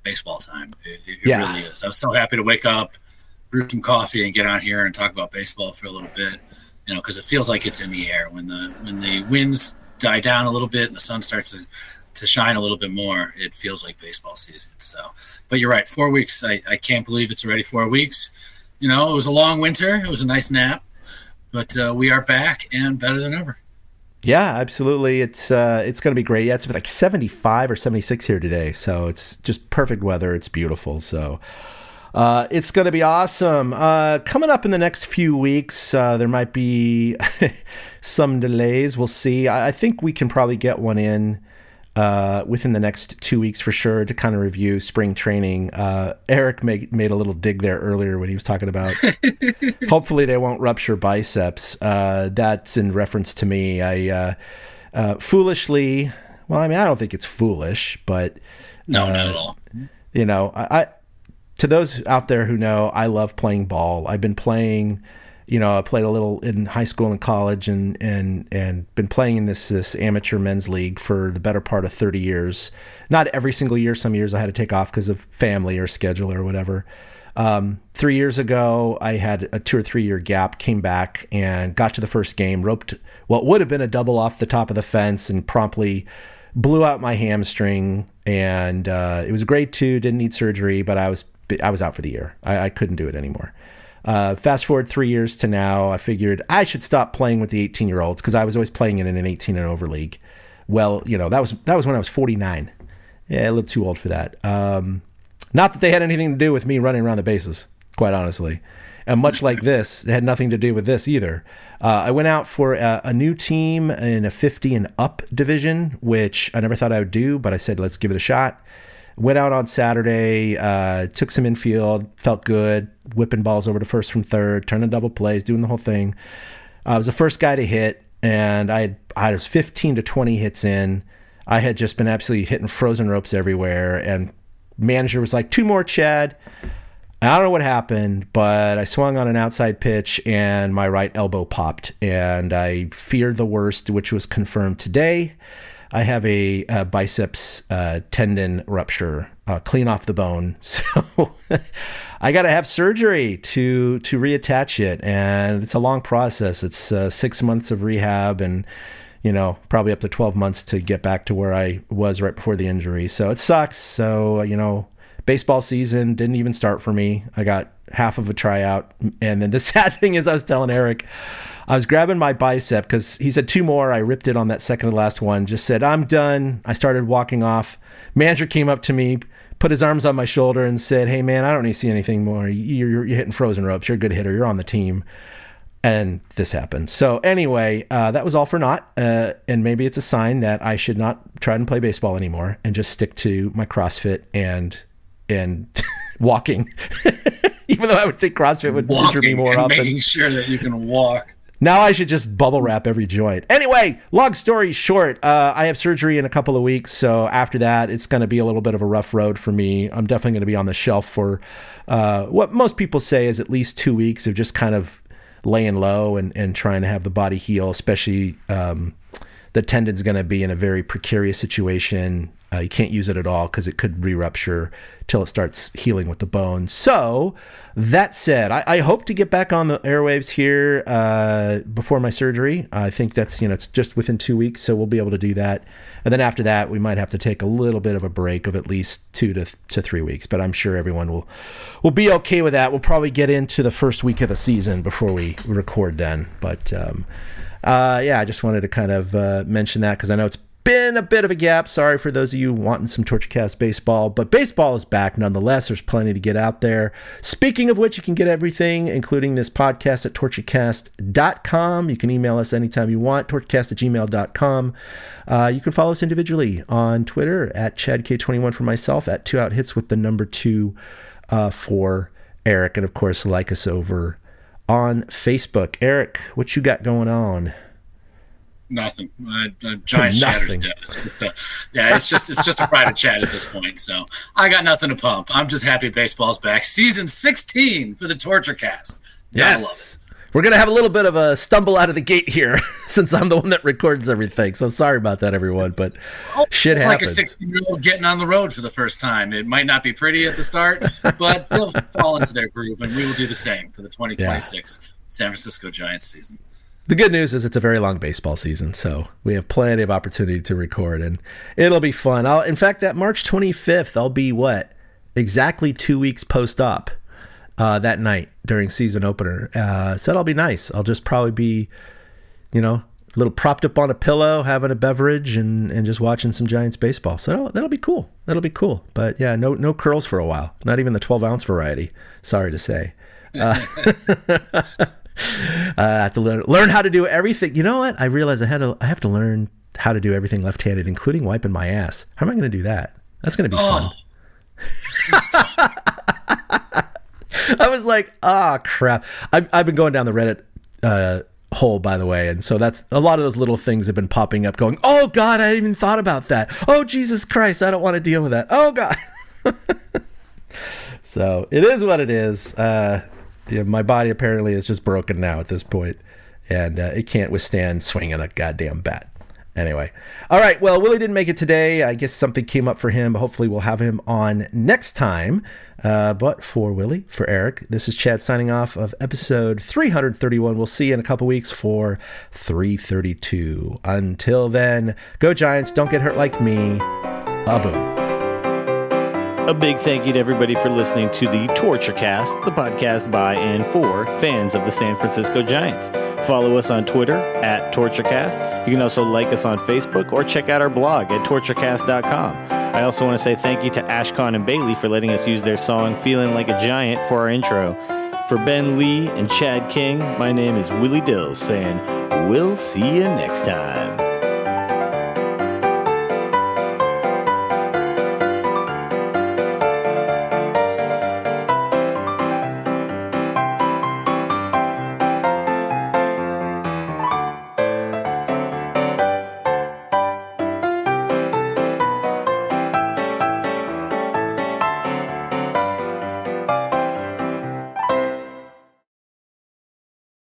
baseball time. It really is. I was so happy to wake up, brew some coffee, and get on here and talk about baseball for a little bit. Because it feels like it's in the air when the winds die down a little bit and the sun starts to shine a little bit more. It feels like baseball season. So, but you're right. 4 weeks. I can't believe it's already 4 weeks. It was a long winter. It was a nice nap, but we are back and better than ever. Yeah, absolutely. It's going to be great. Yeah, it's like 75 or 76 here today. So it's just perfect weather. It's beautiful. So it's going to be awesome. Coming up in the next few weeks, there might be some delays. We'll see. I think we can probably get one in within the next 2 weeks for sure to kind of review spring training. Eric made a little dig there earlier when he was talking about hopefully they won't rupture biceps. That's in reference to me. I foolishly, well, I mean, I don't think it's foolish, but no, not at all. I to those out there who know, I love playing ball. I've been playing, I played a little in high school and college and been playing in this amateur men's league for the better part of 30 years. Not every single year. Some years I had to take off because of family or schedule or whatever. 3 years ago, I had a 2 or 3 year gap, came back and got to the first game, roped what would have been a double off the top of the fence and promptly blew out my hamstring. And it was a grade 2, didn't need surgery, but I was out for the year. I couldn't do it anymore. Fast forward 3 years to now, I figured I should stop playing with the 18-year-olds because I was always playing in an 18 and over league. Well, that was when I was 49. Yeah, a little too old for that. Not that they had anything to do with me running around the bases, quite honestly. And much like this, it had nothing to do with this either. I went out for a new team in a 50 and up division, which I never thought I would do, but I said, let's give it a shot. Went out on Saturday, took some infield, felt good, whipping balls over to first from third, turning double plays, doing the whole thing. I was the first guy to hit, and I was 15 to 20 hits in. I had just been absolutely hitting frozen ropes everywhere, and manager was like, 2 more, Chad. I don't know what happened, but I swung on an outside pitch, and my right elbow popped, and I feared the worst, which was confirmed today. I have a biceps tendon rupture, clean off the bone. So I got to have surgery to reattach it. And it's a long process. It's 6 months of rehab and, probably up to 12 months to get back to where I was right before the injury. So it sucks. So, baseball season didn't even start for me. I got half of a tryout. And then the sad thing is I was telling Eric, I was grabbing my bicep because he said 2 more. I ripped it on that second to last one, just said, I'm done. I started walking off. Manager came up to me, put his arms on my shoulder and said, hey, man, I don't need to see anything more. You're hitting frozen ropes. You're a good hitter. You're on the team. And this happened. So anyway, that was all for naught. And maybe it's a sign that I should not try and play baseball anymore and just stick to my CrossFit and walking. Even though I would think CrossFit would injure me more often. Making sure that you can walk. Now I should just bubble wrap every joint. Anyway, long story short, I have surgery in a couple of weeks. So after that, it's going to be a little bit of a rough road for me. I'm definitely going to be on the shelf for what most people say is at least 2 weeks of just kind of laying low and trying to have the body heal, especially the tendon's going to be in a very precarious situation. You can't use it at all because it could re-rupture till it starts healing with the bone. So that said, I hope to get back on the airwaves here before my surgery. I think that's, it's just within 2 weeks, so we'll be able to do that. And then after that, we might have to take a little bit of a break of at least 2 to 3 weeks. But I'm sure everyone will be okay with that. We'll probably get into the first week of the season before we record then. But I just wanted to kind of mention that because I know it's been a bit of a gap. Sorry for those of you wanting some TortureCast baseball, but baseball is back nonetheless. There's plenty to get out there. Speaking of which, you can get everything, including this podcast, at TortureCast.com. You can email us anytime you want, TortureCast@gmail.com. You can follow us individually on Twitter at ChadK21 for myself, at 2outhits with the number 2 for Eric, and of course, like us over on Facebook. Eric, what you got going on? Nothing. Giants chatter's Nothing. dead. It's just a private chat at this point. So I got nothing to pump. I'm just happy baseball's back. Season 16 for the TortureCast. Gotta love it. We're going to have a little bit of a stumble out of the gate here since I'm the one that records everything. So sorry about that, everyone, but shit happens. It's like a 16-year-old getting on the road for the first time. It might not be pretty at the start, but they'll fall into their groove, and we will do the same for the 2026 San Francisco Giants season. The good news is it's a very long baseball season, so we have plenty of opportunity to record, and it'll be fun. In fact, that March 25th, I'll be exactly 2 weeks post-op that night during season opener. So that'll be nice. I'll just probably be, a little propped up on a pillow, having a beverage, and just watching some Giants baseball. So that'll be cool. That'll be cool. But yeah, no curls for a while. Not even the 12-ounce variety. Sorry to say. I have to learn how to do everything. You know what? I realized I have to learn how to do everything left-handed, including wiping my ass. How am I going to do that? That's going to be fun. I was like, crap. I've been going down the Reddit hole, by the way, and so that's a lot of those little things have been popping up going, oh God, I hadn't even thought about that. Oh Jesus Christ, I don't want to deal with that. Oh God. So it is what it is. My body apparently is just broken now at this point, and it can't withstand swinging a goddamn bat. Anyway, all right, well, Willie didn't make it today. I guess something came up for him, but hopefully we'll have him on next time. But for Willie, for Eric, this is Chad signing off of episode 331. We'll see you in a couple weeks for 332. Until then, go Giants, don't get hurt like me. Boom. A big thank you to everybody for listening to the TortureCast, the podcast by and for fans of the San Francisco Giants. Follow us on Twitter at TortureCast. You can also like us on Facebook or check out our blog at TortureCast.com. I also want to say thank you to Ashcon and Bailey for letting us use their song Feeling Like a Giant for our intro. For Ben Lee and Chad King, my name is Willie Dills saying, we'll see you next time.